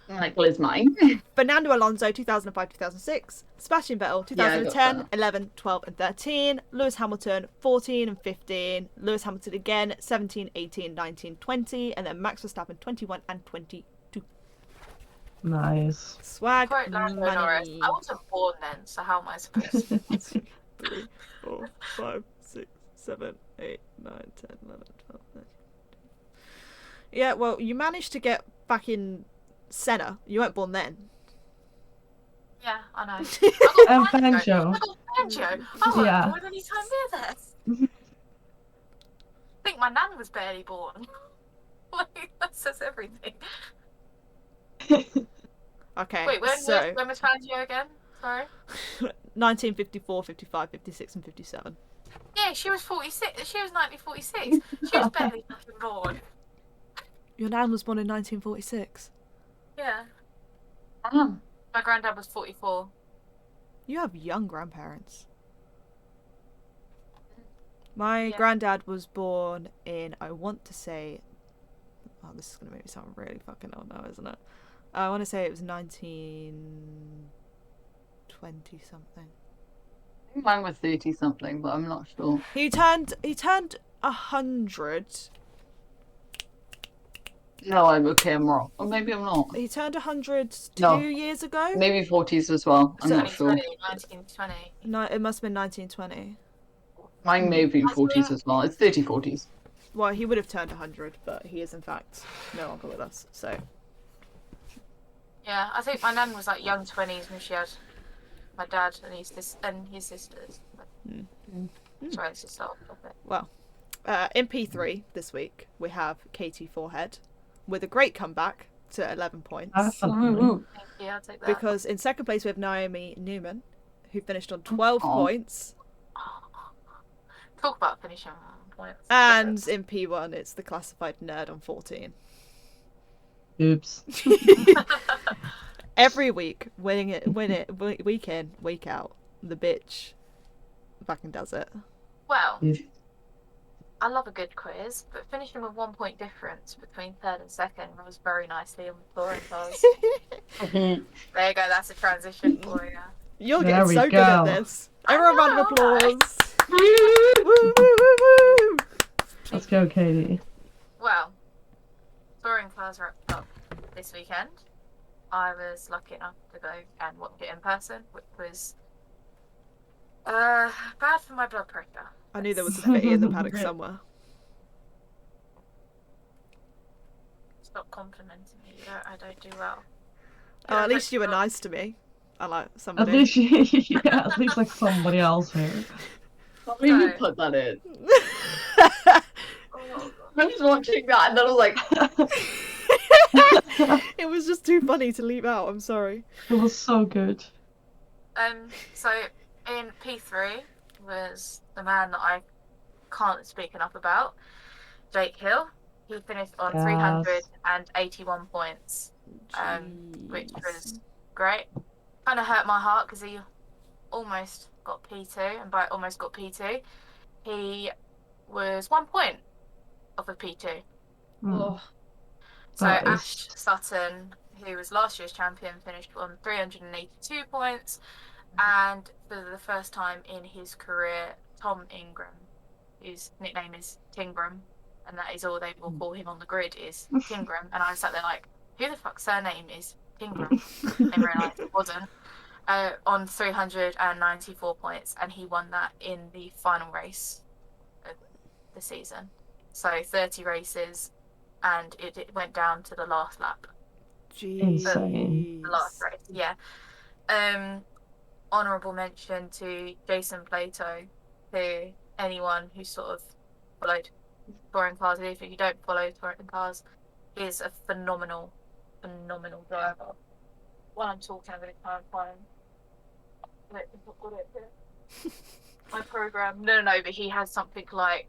Michael is mine. Fernando Alonso, 2005, 2006. Sebastian Vettel, Yeah, I got 2010, that. 11, 12, and 13. Lewis Hamilton, 14 and 15. Lewis Hamilton again, 17, 18, 19, 20. And then Max Verstappen, 21 and 22. Nice. Swag Quite Lando Norris. money. I wasn't born then, so how am I supposed to? 3, 4, 5, 6, 7, 8, 9, 10, 11, 12, 13. Yeah, well, you managed to get back in Senna. You weren't born then. Yeah, I know. And I Fangio. got Fangio. I wasn't Yeah. born any time near this. I think my nan was barely born. Like, that says everything. Okay, Wait, so when was Fangio again? Sorry. 1954, 55, 56, and 57. Yeah, she was 46. She was 1946. She was barely fucking born. Your nan was born in 1946. Yeah. Ah, My granddad was 44. You have young grandparents. My Yeah. granddad was born in, I want to say, oh, this is going to make me sound really fucking old now, isn't it? I want to say it was 1920 something. I think mine was 30 something, but I'm not sure. He turned 100. No, I'm okay, I'm wrong. Or maybe I'm not. He turned 100 No. 2 years ago. Maybe 40s as well. I'm not sure. 1920. No, it must have been 1920. Mine may be 40s as well. It's 30 40s. Well, he would have turned 100, but he is in fact no longer with us. So Yeah, I think my nan was like young 20s when she had my dad and his sisters. Sorry, let's just start off a bit. well, in P3 this week we have Katie Forehead with a great comeback to 11 points. Definitely. Thank you, I'll take that. Because in second place we have Naomi Newman, who finished on 12 points. Talk about finishing points. And in P1 it's the classified nerd on 14. Oops. Every week, win it, week in, week out. The bitch fucking does it. Well, Yeah. I love a good quiz, but finishing with 1 point difference between third and second was very nicely on the floor and cars. There you go, that's a transition for you. You're There getting we so good at go. this. Everyone, round of know, applause. Woo, woo, woo, woo. Let's go, Katie. Well, touring cars wrapped up this weekend. I was lucky enough to go and watch it in person, which was bad for my blood pressure. I knew there was a fitty in the paddock somewhere. Stop complimenting me. I don't do well. Oh, at least you were nice to me. I like At somebody. least, yeah, at least like somebody else here. How did you No. put that in? Oh, I was watching that and then I was like, It was just too funny to leave out. I'm sorry. It was so good. So in P3 was the man that I can't speak enough about, Jake Hill. He finished on Yes. 381 points, which was great. Kind of hurt my heart because he almost got P2, and by almost got P2, he was 1 point off of P2. Mm. So That is- Ash Sutton, who was last year's champion, finished on 382 points. And for the first time in his career, Tom Ingram, whose nickname is Tingram, and that is all they will call him on the grid, is Tingram. And I sat there like, who the fuck's surname is Tingram? And realised it wasn't. On 394 points, and he won that in the final race of the season. So 30 races, and it went down to the last lap. Insane. The last race, yeah. Honourable mention to Jason Plato, who anyone who sort of followed touring cars, if you don't follow touring cars, is a phenomenal driver. While I'm talking, I'm going to try and find my program. No, but he has something like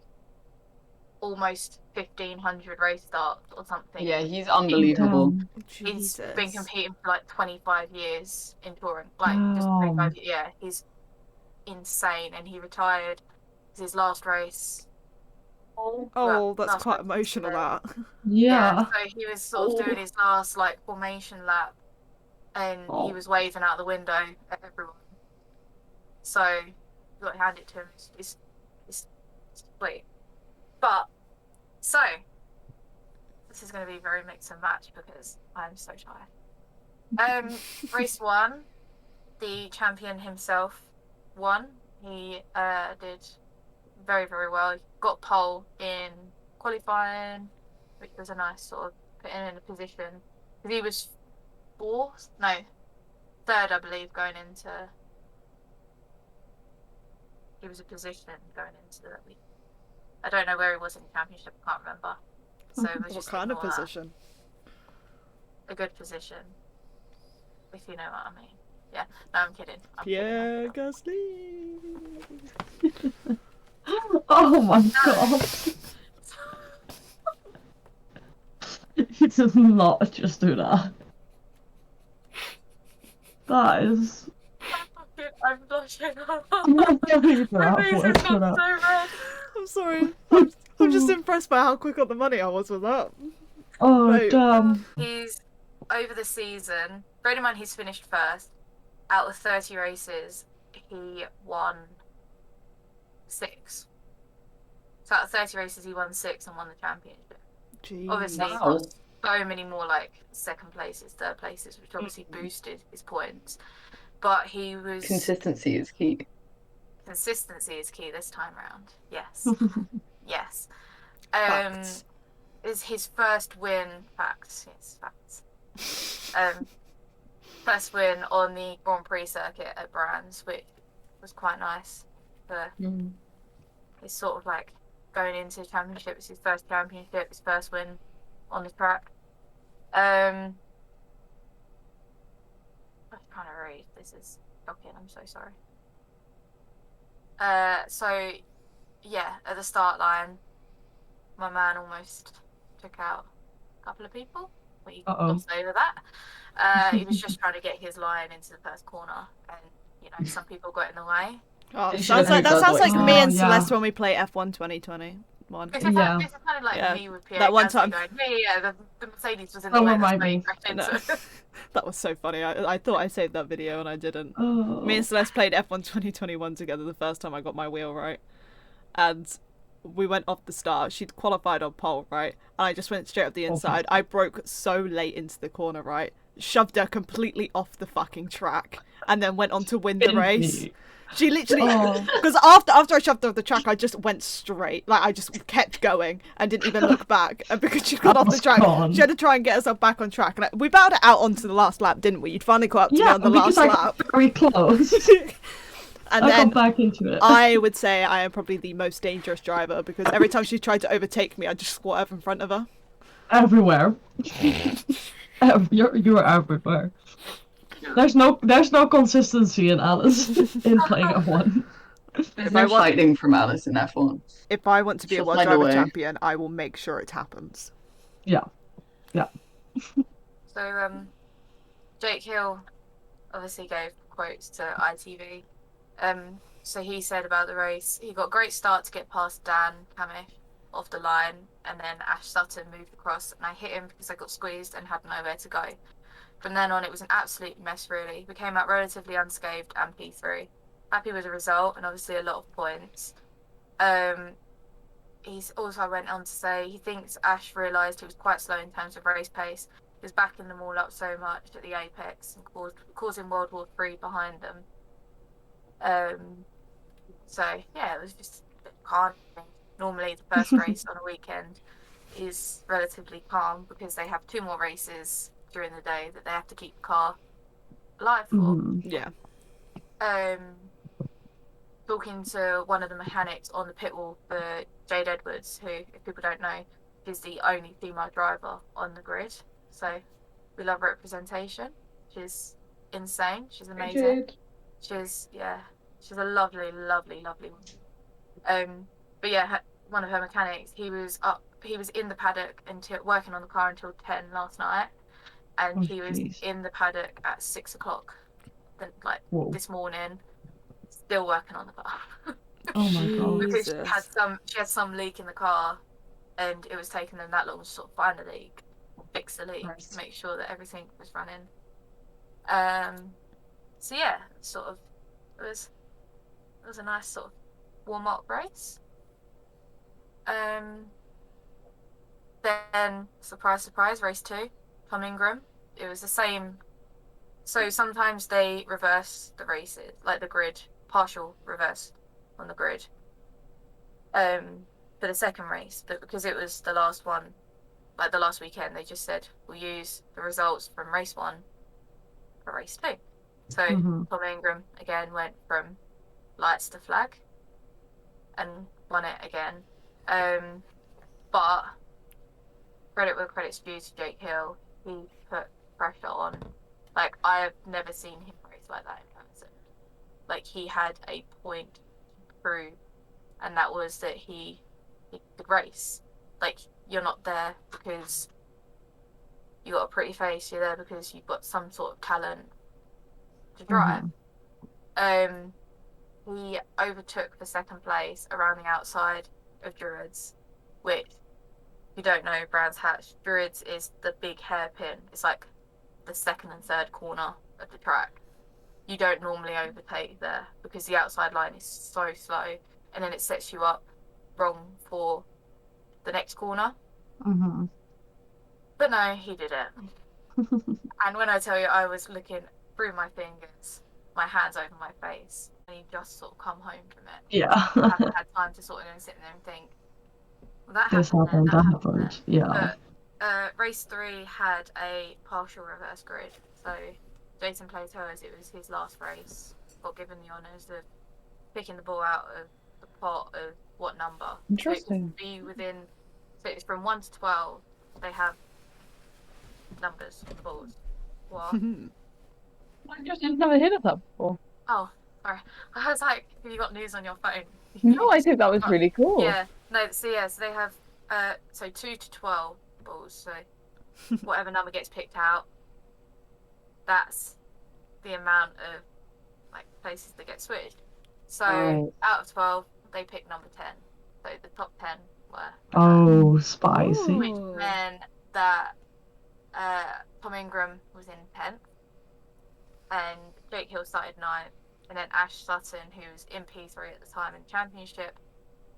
almost 1,500 race starts or something. yeah, he's unbelievable. Damn. He's Jesus. been competing for like 25 years in touring. Like, just Wow. 25 years. Yeah, he's insane. And he retired It's his last race. Oh, that's last quite race emotional, today. that. Yeah. So he was sort of doing his last like formation lap, and he was waving out the window at everyone. So you got to hand it to him. It's sweet. But so this is going to be very mix and match because I'm so tired. Race 1, the champion himself won. He did very, very well. He got pole in qualifying, which was a nice sort of putting in a position. Because he was third, I believe, going into. He was a position going into that week. I don't know where he was in the championship. I can't remember. So it was What just kind of ignore that. position? A good position, if you know what I mean. Yeah, no, I'm kidding. Pierre Gasly. Oh my god. He did not just do that. That is. I'm blushing. I'm really My face has words for gone so that. red. I'm sorry. I'm just impressed by how quick on the money I was with that. Oh Right. damn. He's over the season. Bear in mind, he's finished first. Out of 30 races, he won 6. So out of 30 races, he won 6 and won the championship. Jeez. Obviously, he's got so many more like second places, third places, which obviously boosted his points. But he was Consistency is key. Consistency is key this time round. Yes, yes. Facts. Is his first win. Facts. Yes, facts. First win on the Grand Prix circuit at Brands, which was quite nice. It's sort of like going into the championship. It's his first championship, his first win on the track. I'm trying to read. This is shocking. I'm so sorry. So yeah, at the start line, my man almost took out a couple of people. We glossed over that. He was just trying to get his line into the first corner, and some people got in the way. Oh, They sounds should've like, that moved sounds that like way. me and Yeah. Celeste when we play F1 2021. This is Yeah. this is kind of like Yeah. me with Pierre That one Gasly time. going, yeah, the Mercedes was in Oh, the way. remind That's me. why No. he crashed into. That was so funny. I thought I saved that video and I didn't. Oh. Me and Celeste played F1 2021 together the first time I got my wheel right. And we went off the start. She'd qualified on pole, right? And I just went straight up the inside. I broke so late into the corner, right? Shoved her completely off the fucking track and then went on to win the race. She literally, because after I shoved her off the track, I just went straight. Like, I just kept going and didn't even look back. And because she got off the track, she had to try and get herself back on track. And we bowed it out onto the last lap, didn't we? You'd finally caught up to me on the last lap. Very close. And I then got back into it. I would say I am probably the most dangerous driver because every time she tried to overtake me, I just squat up in front of her. Everywhere. You're everywhere. There's no consistency in Alice in playing F1. There's no fighting from Alice in F1. If I want to be She'll a world find a driver way. champion, I will make sure it happens. Yeah. So Jake Hill obviously gave quotes to ITV. So he said about the race, he got a great start to get past Dan Camish off the line, and then Ash Sutton moved across, and I hit him because I got squeezed and had nowhere to go. From then on, it was an absolute mess, really. We came out relatively unscathed and P3. Happy with the result, and obviously a lot of points. He's also went on to say he thinks Ash realised he was quite slow in terms of race pace. He was backing them all up so much at the apex and causing World War III behind them. So yeah, it was just a bit calm. Normally the first race on a weekend is relatively calm because they have 2 more races during the day that they have to keep the car alive for. Yeah. Talking to one of the mechanics on the pit wall for Jade Edwards, who, if people don't know, is the only female driver on the grid. So we love representation. She's insane. She's amazing. She's a lovely, lovely, lovely woman. But yeah, one of her mechanics, he was in the paddock until working on the car until 10 last night, and he was in the paddock at 6 o'clock, this morning, still working on the car. Oh my god. Because Jesus. she had some leak in the car, and it was taking them that long to sort of find the leak, fix the leak, Right. make sure that everything was running. So yeah, sort of, it was a nice sort of warm up race. Then surprise, surprise, race 2, Tom Ingram. It was the same. So sometimes they reverse the races, like the grid, partial reverse on the grid. For the second race, but because it was the last one, like the last weekend, they just said we'll use the results from race 1 for race 2. So Tom Ingram again went from lights to flag and won it again. But credit where credit's due to Jake Hill, he put pressure on. Like, I've never seen him race like that in person. Like, he had a point to prove, and that was that he could race. Like, you're not there because you got a pretty face, you're there because you've got some sort of talent to drive. He overtook the second place around the outside of Druids, which, if you don't know Brands Hatch, Druids is the big hairpin. It's like the second and third corner of the track. You don't normally overtake there because the outside line is so slow, and then it sets you up wrong for the next corner. But no, he did it. And when I tell you, I was looking through my fingers, my hands over my face, and he just sort of come home from it. Yeah. I haven't had time to sort of go and sit there and think, well, that This happened. happened. Yeah. But race 3 had a partial reverse grid. So Jason Plato, as it was his last race, got given the honours of picking the ball out of the pot of what number. Interesting. So it would be within, so it's from 1 to 12. They have numbers for the balls. What? I just never heard of that before. Oh, sorry. I was like, have you got news on your phone? No, I think that was really cool. Yeah. No, so they have so 2 to 12 balls, so whatever number gets picked out, that's the amount of like places that get switched. So Right. out of 12, they picked number 10. So the top 10 were Oh, spicy. Ooh. which meant that Tom Ingram was in 10th, and Jake Hill started 9th, and then Ash Sutton, who was in P3 at the time in the championship,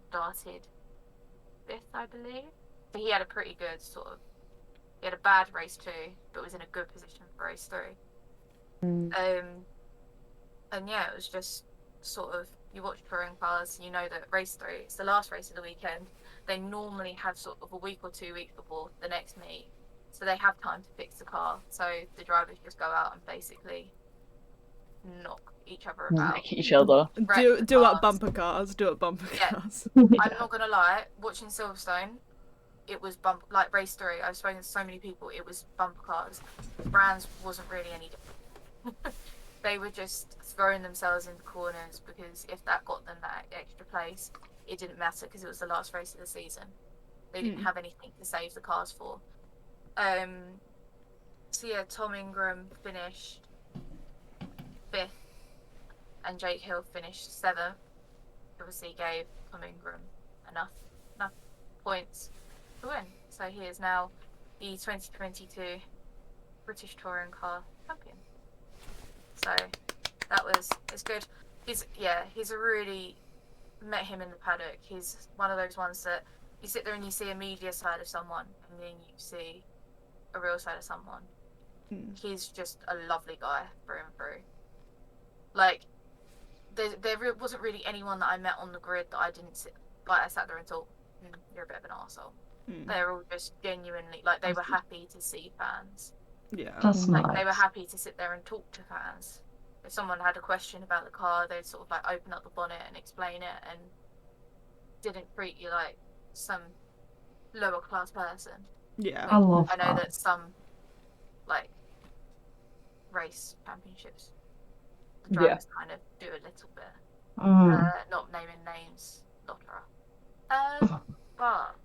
started 5th, I believe. So he had a pretty good he had a bad race 2, but was in a good position for race 3. And yeah, it was just sort of, you watch touring cars, you know that race 3, it's the last race of the weekend. They normally have sort of a week or 2 weeks before the next meet, so they have time to fix the car. So the drivers just go out and basically knock each other about. Like each other. Wreck Do the up cars. bumper cars. Do up bumper Yeah. cars. I'm not gonna lie, watching Silverstone, it was like race 3. I've spoken to so many people. It was bumper cars. Brands wasn't really any different. They were just throwing themselves into corners because if that got them that extra place, it didn't matter because it was the last race of the season. They didn't have anything to save the cars for. So yeah, Tom Ingram finished 5th, and Jake Hill finished 7th. Obviously, gave Tom Ingram enough points to win. So he is now the 2022 British Touring Car champion. So it's good. He's a really, met him in the paddock. He's one of those ones that you sit there and you see a media side of someone, and then you see a real side of someone. He's just a lovely guy through and through. Like, there wasn't really anyone that I met on the grid that I didn't sit, like I sat there and thought, you're a bit of an arsehole. They're all just genuinely, like, they were happy to see fans. Yeah. That's Like, nice. they were happy to sit there and talk to fans. If someone had a question about the car, they'd sort of like open up the bonnet and explain it, and didn't treat you like some lower class person. Yeah. I love I know that. that some like race championships, the drivers kind of do a little bit. Not naming names, Lotterer. But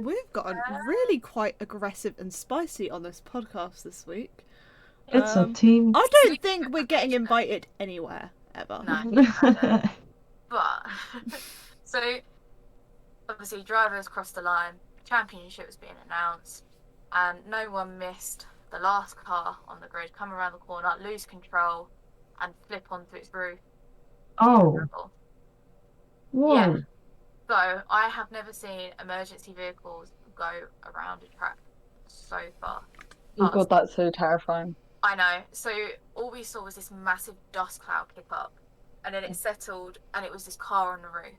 We've gotten really quite aggressive and spicy on this podcast this week. It's a team. I don't think we're getting invited anywhere. ever. No, I don't. But so obviously drivers crossed the line, championship was being announced, and no one missed the last car on the grid come around the corner, lose control, and flip onto its roof. Oh, whoa. Yeah. So I have never seen emergency vehicles go around a track so fast. Oh god, that's so terrifying. I know. So all we saw was this massive dust cloud kick up, and then it settled, and it was this car on the roof.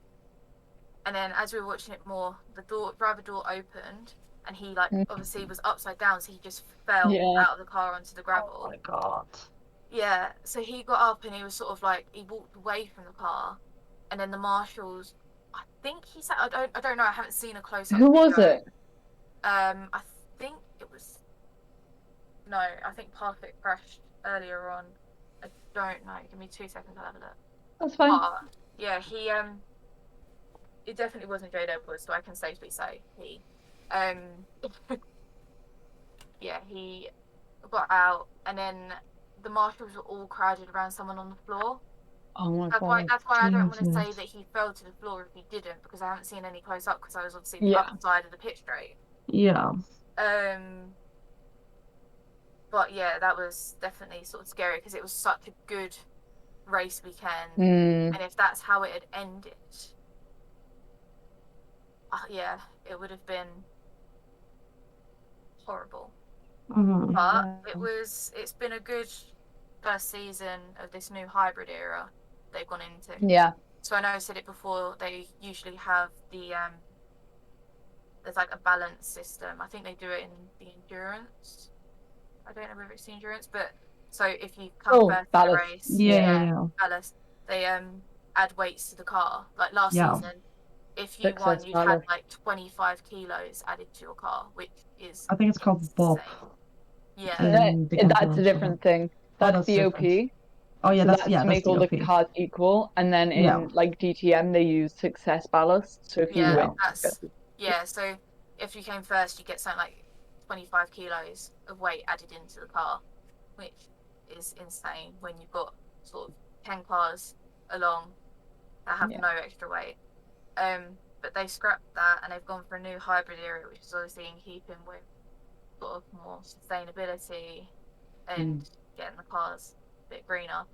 And then as we were watching it more, the driver door opened, and he obviously was upside down, so he just fell out of the car onto the gravel. Oh my god. Yeah. So he got up and he was sort of like he walked away from the car, and then the marshals. I think he said I don't know. I haven't seen a close up. Who was it? I think it was. No, I think Parc'd crashed earlier on. I don't know. Give me 2 seconds. I'll have a look. That's fine. Yeah, he it definitely wasn't Jade Edwards, so I can safely say he. Yeah, he got out, and then the marshals were all crowded around someone on the floor. Oh my god. That's why I don't want to Jesus. say that he fell to the floor if he didn't, because I haven't seen any close up, because I was obviously the other side of the pit straight. Yeah. But yeah, that was definitely sort of scary because it was such a good race weekend, Mm. and if that's how it had ended, yeah, it would have been horrible. Mhm. But it's been a good first season of this new hybrid era they've gone into. Yeah. So I know I said it before, they usually have the there's like a balance system. I think they do it in the endurance. I don't know whether it's the endurance, but so if you come first in the ballast. race, Yeah. ballast, they add weights to the car. Like last Yeah. season, if you Excess won, you had ballast. like 25 kilos added to your car, which is I think it's called Bob. insane. Yeah. That's a different thing. That's that's BOP. different. Oh yeah, So that's to make all the DOP. cars equal, and then in Yeah. like DTM they use success ballast. So if you Yeah, win, so if you came first, you get something like 25 kilos of weight added into the car, which is insane when you've got sort of 10 cars along that have no extra weight. But they scrapped that and they've gone for a new hybrid era, which is obviously in keeping with sort of more sustainability and getting the cars a bit greener.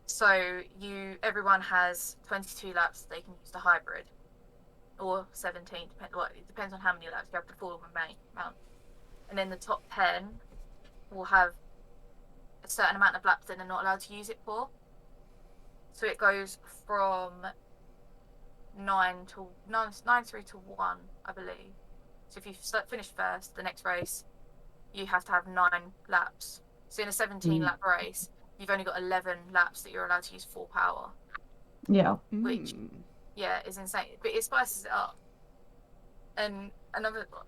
So everyone has 22 laps they can use the hybrid, or 17, it depends on how many laps you have the full amount. And then the top 10 will have a certain amount of laps that they're not allowed to use it for. So it goes from 9 through to 1, I believe. So if you finish first, the next race, you have to have 9 laps. So in a 17 lap race, you've only got 11 laps that you're allowed to use full power. Yeah. Which, is insane. But it spices it up. And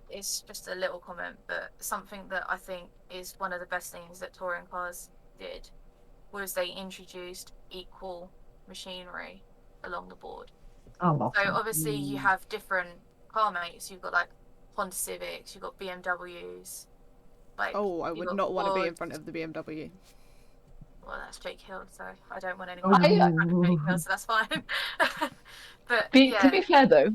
it's just a little comment, but something that I think is one of the best things that touring cars did was they introduced equal machinery along the board. I love So that. obviously you have different car mates. You've got like Honda Civics, you've got BMWs. I would not want to be in front of the BMW. Well, that's Jake Hill, so I don't want Oh. anyone in front of Jake Hill, so that's fine. But to be fair though,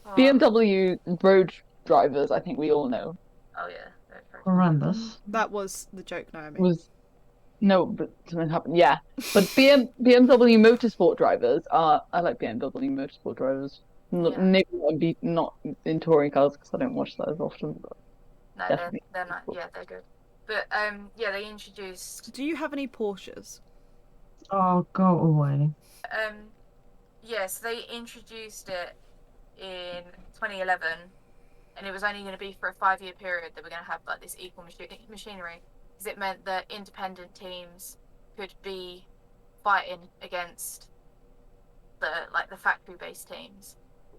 Oh. BMW road drivers, I think we all know, Oh yeah, they're very- Horrendous. That was the joke, Naomi. but something happened. Yeah, but BMW motorsport drivers are. I like BMW motorsport drivers. Maybe not in touring cars because I don't watch that as often. But No, definitely. they're not. Yeah, they're good. But they introduced. Do you have any Porsches? Oh, go away. So they introduced it in 2011, and it was only going to be for a 5-year period that we're going to have like this equal machinery, because it meant that independent teams could be fighting against the factory-based teams,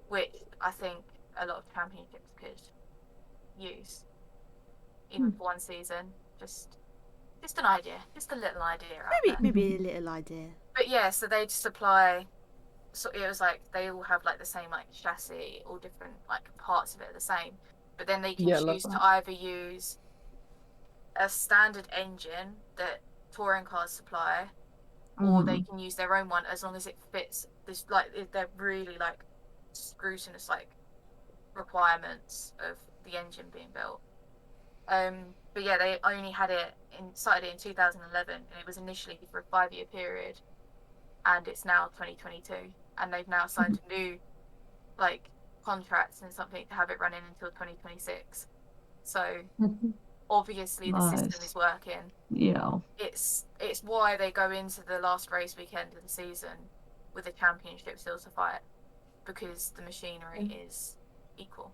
which I think a lot of championships could use, even for one season. Just an idea, just a little idea. Maybe a little idea. But yeah, so they'd supply. So it was like they all have like the same like chassis, all different like parts of it are the same, but then they can choose to either use a standard engine that touring cars supply, or they can use their own one as long as it fits this, like, they're really like scrutinous like requirements of the engine being built. But yeah, they only started it in 2011, and it was initially for a 5-year period, and it's now 2022, and they've now signed a new like contracts and something to have it running until 2026. So obviously the system is working. Yeah. It's why they go into the last race weekend of the season with the championship still to fight, because the machinery is equal.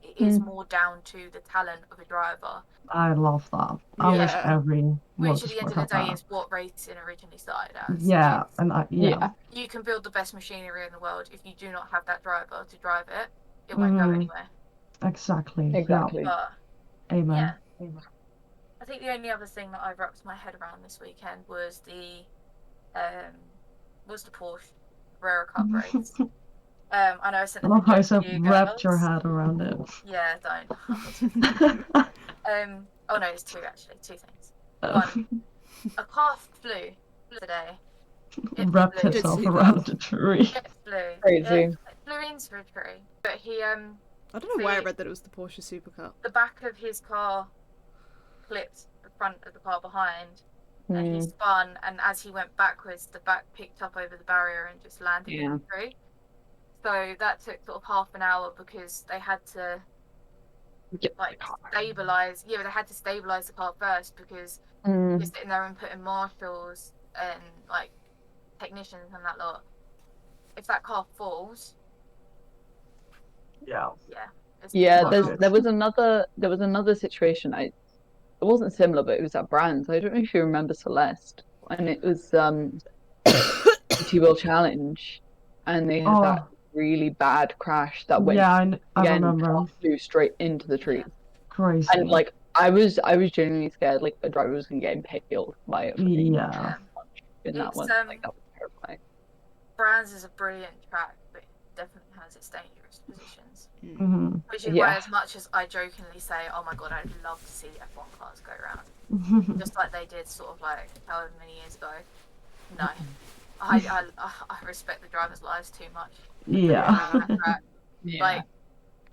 It is more down to the talent of a driver. I love that. I wish every Which at the end of the day that. is what racing originally started as. Yeah, and you can build the best machinery in the world. If you do not have that driver to drive it, it won't go anywhere. Exactly. Exactly. Yeah. But, Amen. yeah. I think the only other thing that I wrapped my head around this weekend was the Porsche Carrera Cup race. I know I sent the love how video you to you wrapped your girls. head around it. Yeah, don't. Oh no, it's two things. One, a car flew today. Wrapped himself around the tree. It flew. Crazy. It flew into a tree. But he I don't know why I read that it was the Porsche Supercar. The back of his car clipped the front of the car behind, and he spun, and as he went backwards, the back picked up over the barrier and just landed in the tree. So that took sort of half an hour because they had to stabilize. Yeah, they had to stabilize the car first because you're sitting there and putting marshals and like technicians and that lot. If that car falls, there was another situation. It wasn't similar, but it was at Brands. I don't know if you remember Celeste, and it was T-Wheel Challenge, and they had that really bad crash that went I remember. Flew straight into the tree. Crazy. And like I was genuinely scared like the driver was gonna get impaled by it. In that one, like that was terrifying. Brands is a brilliant track, but it definitely has its dangerous positions. Which is why, as much as I jokingly say, "Oh my god, I'd love to see F1 cars go around," just like they did, sort of like however many years ago. No, I respect the drivers' lives too much. Like,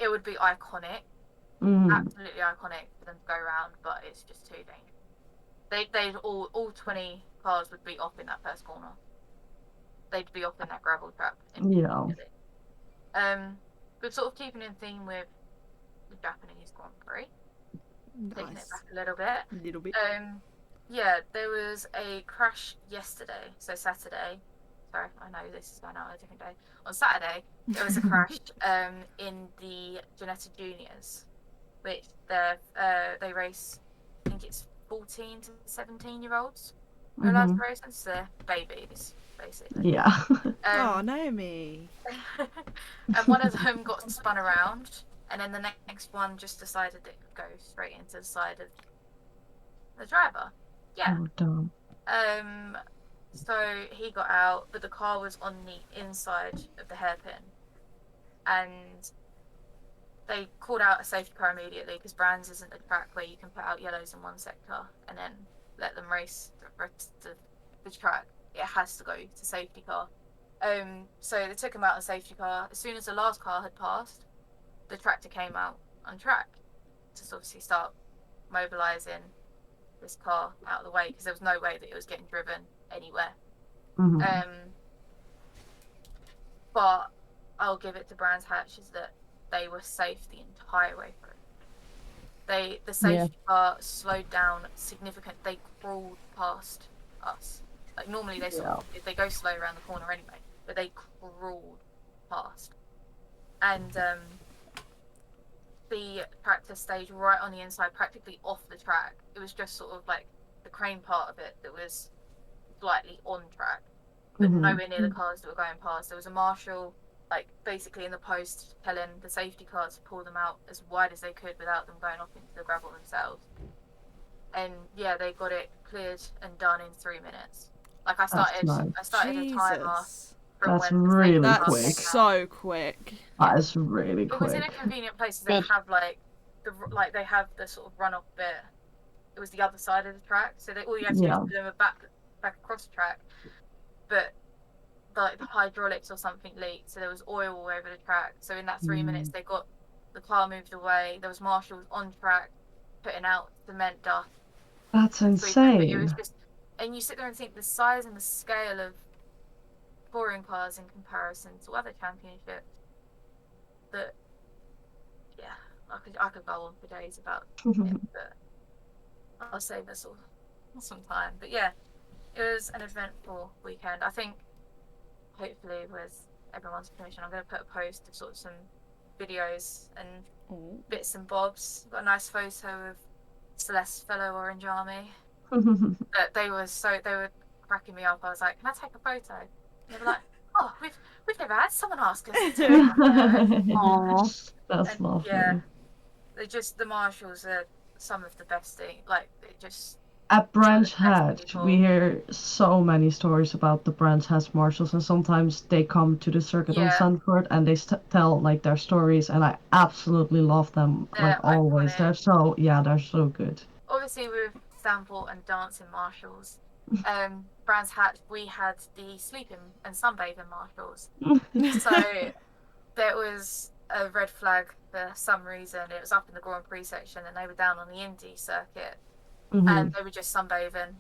it would be iconic, absolutely iconic for them to go around, but it's just too dangerous. They'd all 20 cars would be off in that first corner. They'd be off in that gravel trap. But sort of keeping in theme with the Japanese Grand Prix, taking it back a little bit. Yeah, there was a crash yesterday, so Saturday. Sorry, I know this is going out on a different day. On Saturday, there was a crash in the Ginetta Juniors, which they race, I think it's 14 to 17-year-olds are allowed to race, and so they're babies, basically. Oh, Naomi. And one of them got spun around, and then the next one just decided it could go straight into the side of the driver. Oh, dumb. So he got out, but the car was on the inside of the hairpin, and they called out a safety car immediately because Brands isn't a track where you can put out yellows in one sector and then let them race the rest of the track. It has to go to safety car. So they took him out of safety car. As soon as the last car had passed, the tractor came out on track to obviously start mobilising this car out of the way because there was no way that it was getting driven anywhere. But I'll give it to Brands Hatch is that they were safe the entire way through. The safety car slowed down significantly. They crawled past us. Like normally they go slow around the corner anyway, but they crawled past. And the tractor stayed right on the inside, practically off the track. It was just sort of like the crane part of it that was slightly on track, but nowhere near the cars that were going past. There was a marshal, like basically in the post, telling the safety car to pull them out as wide as they could without them going off into the gravel themselves. And yeah, they got it cleared and done in 3 minutes. Like I started a timer. That's really quick. That's so quick. That is really quick. It was in a convenient place. They have they have the sort of runoff bit. It was the other side of the track, so all you had to do was put them back back across the track, but like the hydraulics or something leaked, so there was oil all over the track. So in that 3 minutes, they got the car moved away. There was marshals on track putting out cement dust. That's But it insane. was just, and you sit there and think the size and the scale of touring cars in comparison to other championships. That, yeah, I could go on for days about it, but I'll save us all some time. But yeah, it was an eventful weekend. I think, hopefully, with everyone's permission, I'm going to put a post of sort of some videos and bits and bobs. Got a nice photo of Celeste's fellow Orange Army. But they were cracking me up. I was like, "Can I take a photo?" And they were like, "Oh, we've never had someone ask us to take a photo." Aww. That's lovely. Yeah, the marshals are some of the best thing. Like, it just. At Branch Some of the best Hatch, people. we hear so many stories about the Branch Hatch marshals, and sometimes they come to the circuit on Yeah. Sanford and they tell like their stories, and I absolutely love them. They're Like always, iconic. they're so good. Obviously, with Stanport and dancing marshals, Brands Hatch, we had the sleeping and sunbathing marshals. So there was a red flag for some reason. It was up in the Grand Prix section, and they were down on the Indy circuit, and they were just sunbathing.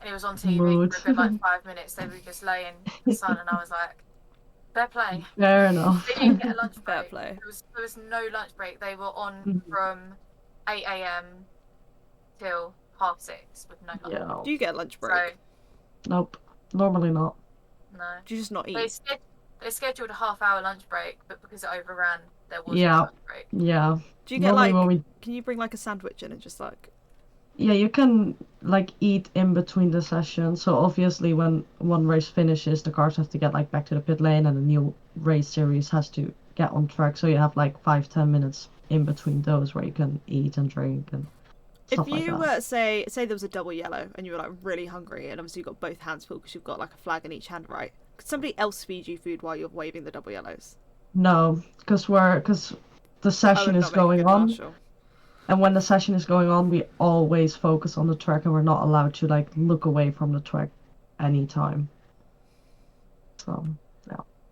And it was on TV Mood. for a good like 5 minutes. They would just lay in the sun, and I was like, fair play. Fair enough. They didn't get a lunch Fair break. play. There was no lunch break. They were on from 8 a.m. till 6:30 with no lunch. Yeah. Do you get a lunch break? So Nope. Normally not. no. Do you just not They eat? they scheduled a half-hour lunch break, but because it overran, there was Yeah. no lunch break. Yeah. Do you get Normally like? when we Can you bring like a sandwich in and just like? Yeah, you can like eat in between the sessions. So obviously when one race finishes, the cars have to get like back to the pit lane and a new race series has to get on track. So you have like 5-10 minutes in between those where you can eat and drink and stuff If like you that. say there was a double yellow and you were like really hungry and obviously you've got both hands full because you've got like a flag in each hand, right? Could somebody else feed you food while you're waving the double yellows? No, because the session Oh, is not make a going good on, marshal. and when the session is going on, we always focus on the track and we're not allowed to like look away from the track anytime. So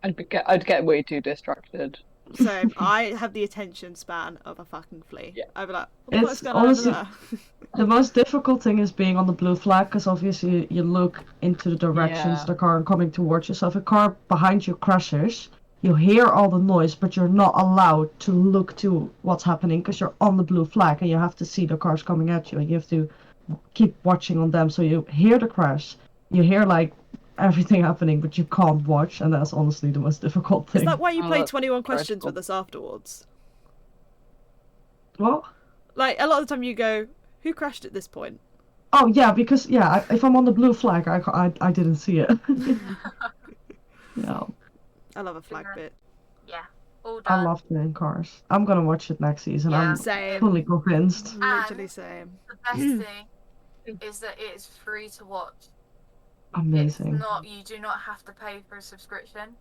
I'd get way too distracted. So I have the attention span of a fucking flea. Yeah. I'd be like, what the fuck's It's going on over honestly- there? the most difficult thing is being on the blue flag, because obviously you look into the directions Yeah. the car coming towards you. So if a car behind you crashes, you hear all the noise, but you're not allowed to look to what's happening because you're on the blue flag and you have to see the cars coming at you and you have to keep watching on them. So you hear the crash, you hear like everything happening, but you can't watch, and that's honestly the most difficult thing. Is that why you Oh, play that's 21 questions stressful. with us afterwards? What? Like, a lot of the time you go, who crashed at this point? Oh yeah, because if I'm on the blue flag, I didn't see it. Yeah, I love a flag Yeah. bit. Yeah, all I done. love playing cars. I'm gonna watch it next season. Yeah. I'm Same. fully convinced. Literally same. The best thing is that it is free to watch. Amazing. It's not. You do not have to pay for a subscription.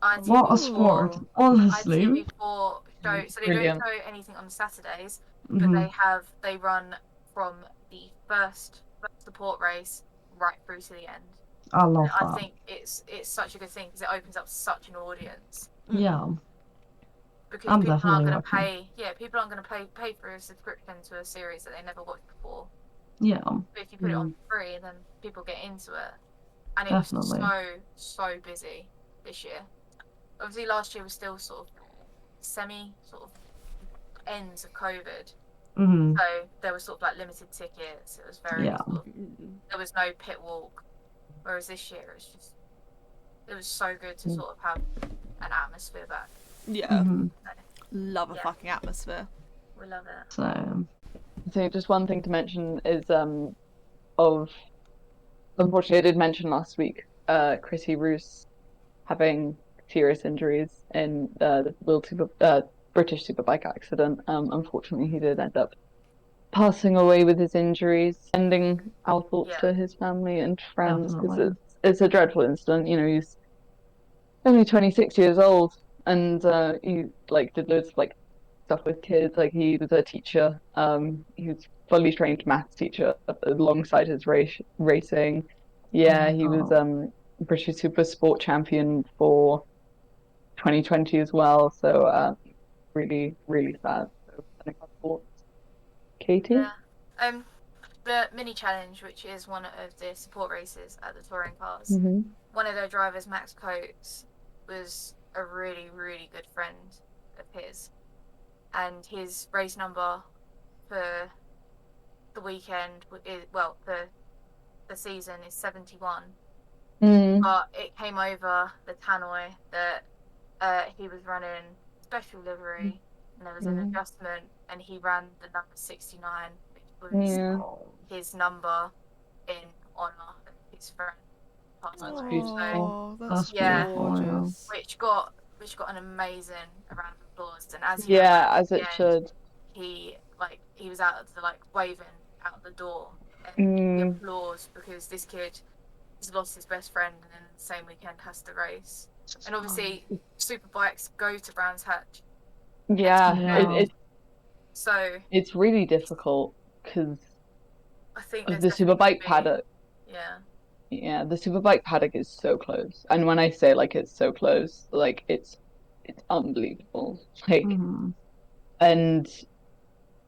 ITV4, What a sport, honestly. ITV4 show. So they Brilliant. don't show anything on Saturdays, but Mhm. they run from the first support race right through to the end. I love I that. think it's such a good thing because it opens up such an audience. Yeah, Because I'm people aren't definitely going to watching. pay. Yeah, people aren't going to pay for a subscription to a series that they never watched before. yeah, But if you put it on free, then people get into it. And it Definitely. was so busy this year. Obviously, last year was still sort of sort of ends of COVID. Mhm. So there was sort of like limited tickets. It was very Yeah. sort of, there was no pit walk. Whereas this year it was so good to sort of have an atmosphere back. Yeah. Mhm. Love a Yeah. fucking atmosphere. We love it. So So just one thing to mention is unfortunately I did mention last week Chrissy Roos having serious injuries in the British Superbike accident. Unfortunately he did end up passing away with his injuries, sending our thoughts Yeah. to his family and friends because Definitely. it's a dreadful incident. You know, he's only 26 years old and he like did loads of like stuff with kids. Like he was a teacher. He was fully trained maths teacher alongside his racing. Yeah, he was British Super Sport champion for 2020 as well. So really, really sad. So, Katie? Yeah. The mini challenge, which is one of the support races at the touring cars. Mm-hmm. One of their drivers, Max Coates, was a really, really good friend of his, and his race number for the weekend for the season is 71. But it came over the tannoy that he was running special livery, and there was an adjustment, and he ran the number 69, which was his number in honor of his friend. That's beautiful. That's gorgeous. Which got an amazing round of applause, and as as it should. He was out waving out the door, and the applause, because this kid has lost his best friend, and then the same weekend has to race. And obviously, superbikes go to Brands Hatch. Yeah. So it's really difficult because I think of the superbike paddock. Yeah. Yeah, the superbike paddock is so close, and when I say it's so close, it's unbelievable. And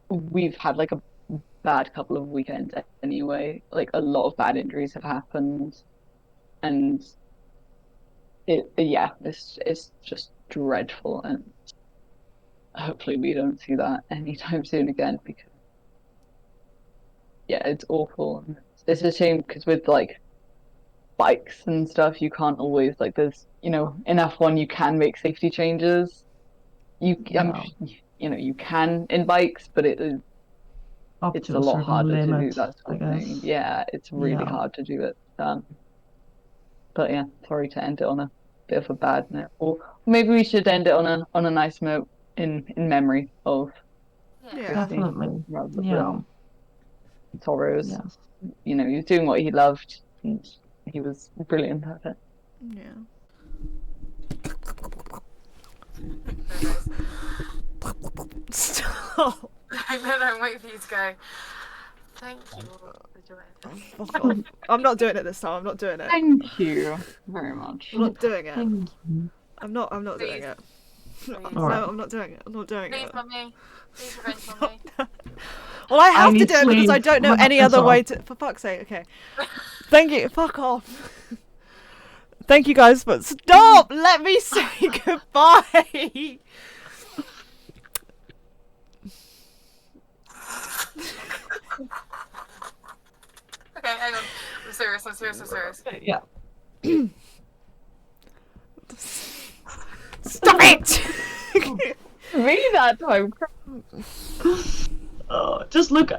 we've had a bad couple of weekends anyway. A lot of bad injuries have happened, and it's just dreadful, and hopefully we don't see that anytime soon again, because it's awful. It's a shame because with bikes and stuff, you can't always there's in F1 you can make safety changes. You can in bikes, but it's a lot harder to do that sort of thing. Yeah, it's really hard to do it. But yeah, sorry to end it on a bit of a bad note, or maybe we should end it on a nice note in memory of definitely sorrows. He was doing what he loved, and he was brilliant at it. Stop. No, wait for you to go. Thank you for joining us. I'm not doing it this time. I'm not doing it. Thank you very much. I'm not doing it. I'm not doing it. No, I'm not doing it. I'm not doing it. Please, Mummy. Please revenge on me. Well, I have to do it because I don't know any other way to. For fuck's sake, okay. Thank you. Fuck off. Thank you guys, but stop! Let me say goodbye! Okay, hang on. I'm serious. Yeah. Stop it! Really that time. Just look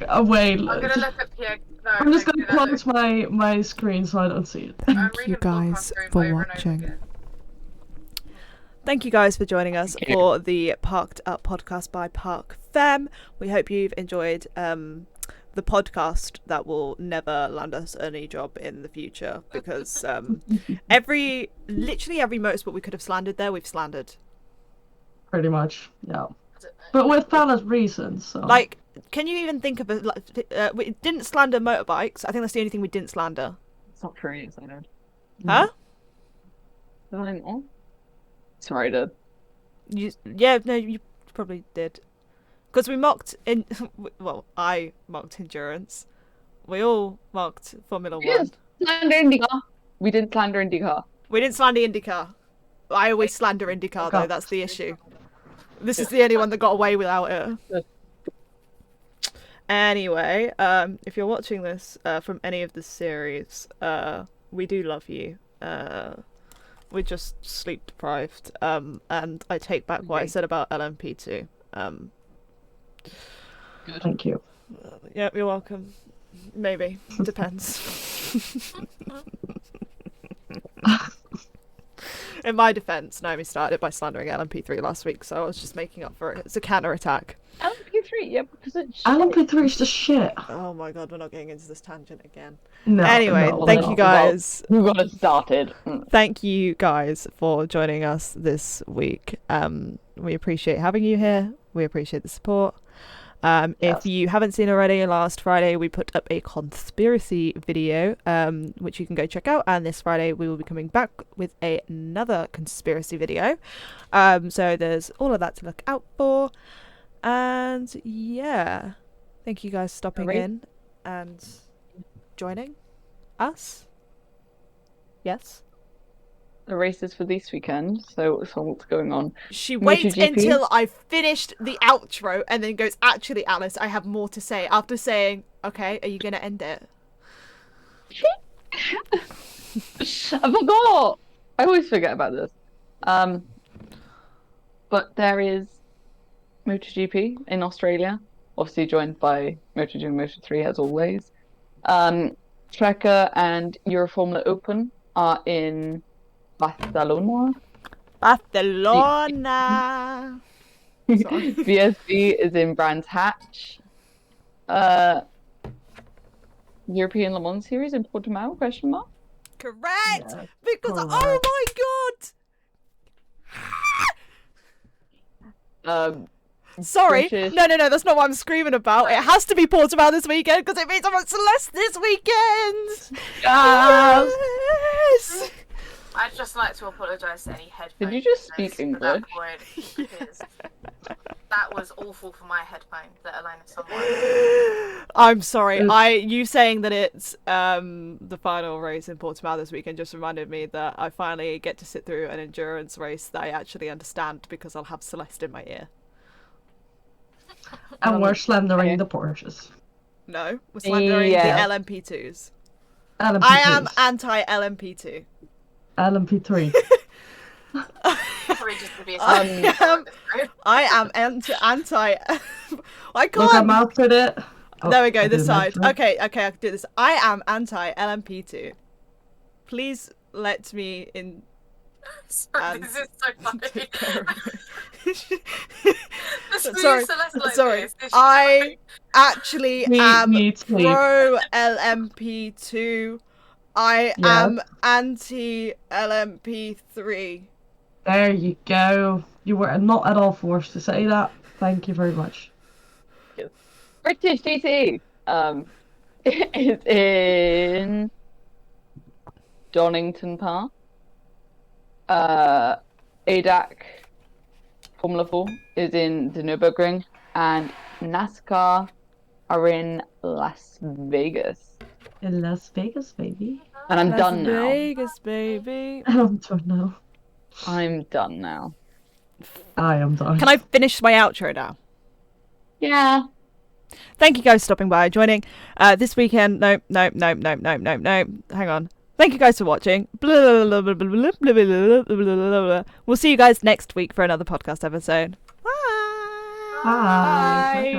away. I'm gonna look at Pierre. No, I'm just gonna close my screen so I don't see it. Thank you guys for watching. Thank you guys for joining us for the Parc'd Up podcast by Parc Femme. We hope you've enjoyed the podcast that will never land us any job in the future, because literally every motorsport we could have slandered there, we've slandered. Pretty much, yeah. But with valid reasons. So. Can you even think of we didn't slander motorbikes. I think that's the only thing we didn't slander. It's not true, yes, I know. Huh? Sorry, Dad. You probably did. Because we mocked I mocked endurance. We all mocked Formula 1. Yes, slander IndyCar. We didn't slander IndyCar. We didn't slander IndyCar. I always slander IndyCar though, that's the issue. This is the only one that got away without it. Anyway, if you're watching this from any of the series, we do love you. We're just sleep deprived. And I take back what I said about LMP2. Thank you. Yeah, you're welcome. Maybe. Depends. In my defense, Naomi started by slandering LMP3 last week, so I was just making up for it. It's a counter-attack. LMP3, yeah, because it's shit. LMP3 is just shit. Oh my god, we're not getting into this tangent again. No, anyway, thank you guys. We got it started. Thank you guys for joining us this week. We appreciate having you here. We appreciate the support. If Yes. you haven't seen already, last Friday we put up a conspiracy video, which you can go check out. And this Friday we will be coming back with another conspiracy video. So there's all of that to look out for. And yeah, thank you guys for stopping Alright. in and joining us. Yes. The races for this weekend. So what's going on? She waits MotoGP? until I've finished the outro and then goes, actually, Alice, I have more to say. After saying, okay, are you going to end it? I forgot. I always forget about this. But there is MotoGP in Australia, obviously joined by Moto2 and Moto3 as always. Trek and Euroformula Open are in Barcelona. Barcelona. Sorry. VSB is in Brands Hatch. European Le Mans Series in Portimao? Question mark. Correct. Yes, Because, correct. oh my God. Sorry. British- No, that's not what I'm screaming about. It has to be Portimao this weekend because it means I'm at Celeste this weekend. Yes! Yes. I'd just like to apologise to any headphones. Did you just listeners speak at that English? point, because that was awful for my headphones, let alone someone. I'm sorry. It's- You saying that it's the final race in Portimao this weekend just reminded me that I finally get to sit through an endurance race that I actually understand because I'll have Celeste in my ear. And we're slandering okay. the Porsches. No, we're slandering Yeah. the LMP2s. LMP2s. I am anti-LMP2. LMP3. Probably just to be a I am anti. I can't. Look, I'm after it. Oh, There we go. I This didn't side. answer it. Okay, I can do this. I am anti-LMP2. Please let me in. Sorry, this is so funny. Sorry, sorry. I actually am Me too. pro LMP2. I Yeah. am anti LMP3. There you go. You were not at all forced to say that. Thank you very much. British GT is in Donington Park. ADAC Formula 4 is in the Nürburgring, and NASCAR are in Las Vegas. In Las Vegas, baby. And I'm Las done now. Vegas, baby. I'm done now. I'm done now. I am done. Can I finish my outro now? Yeah. Thank you guys for stopping by, joining this weekend. No. Hang on. Thank you guys for watching. We'll see you guys next week for another podcast episode. Bye. Bye. Bye.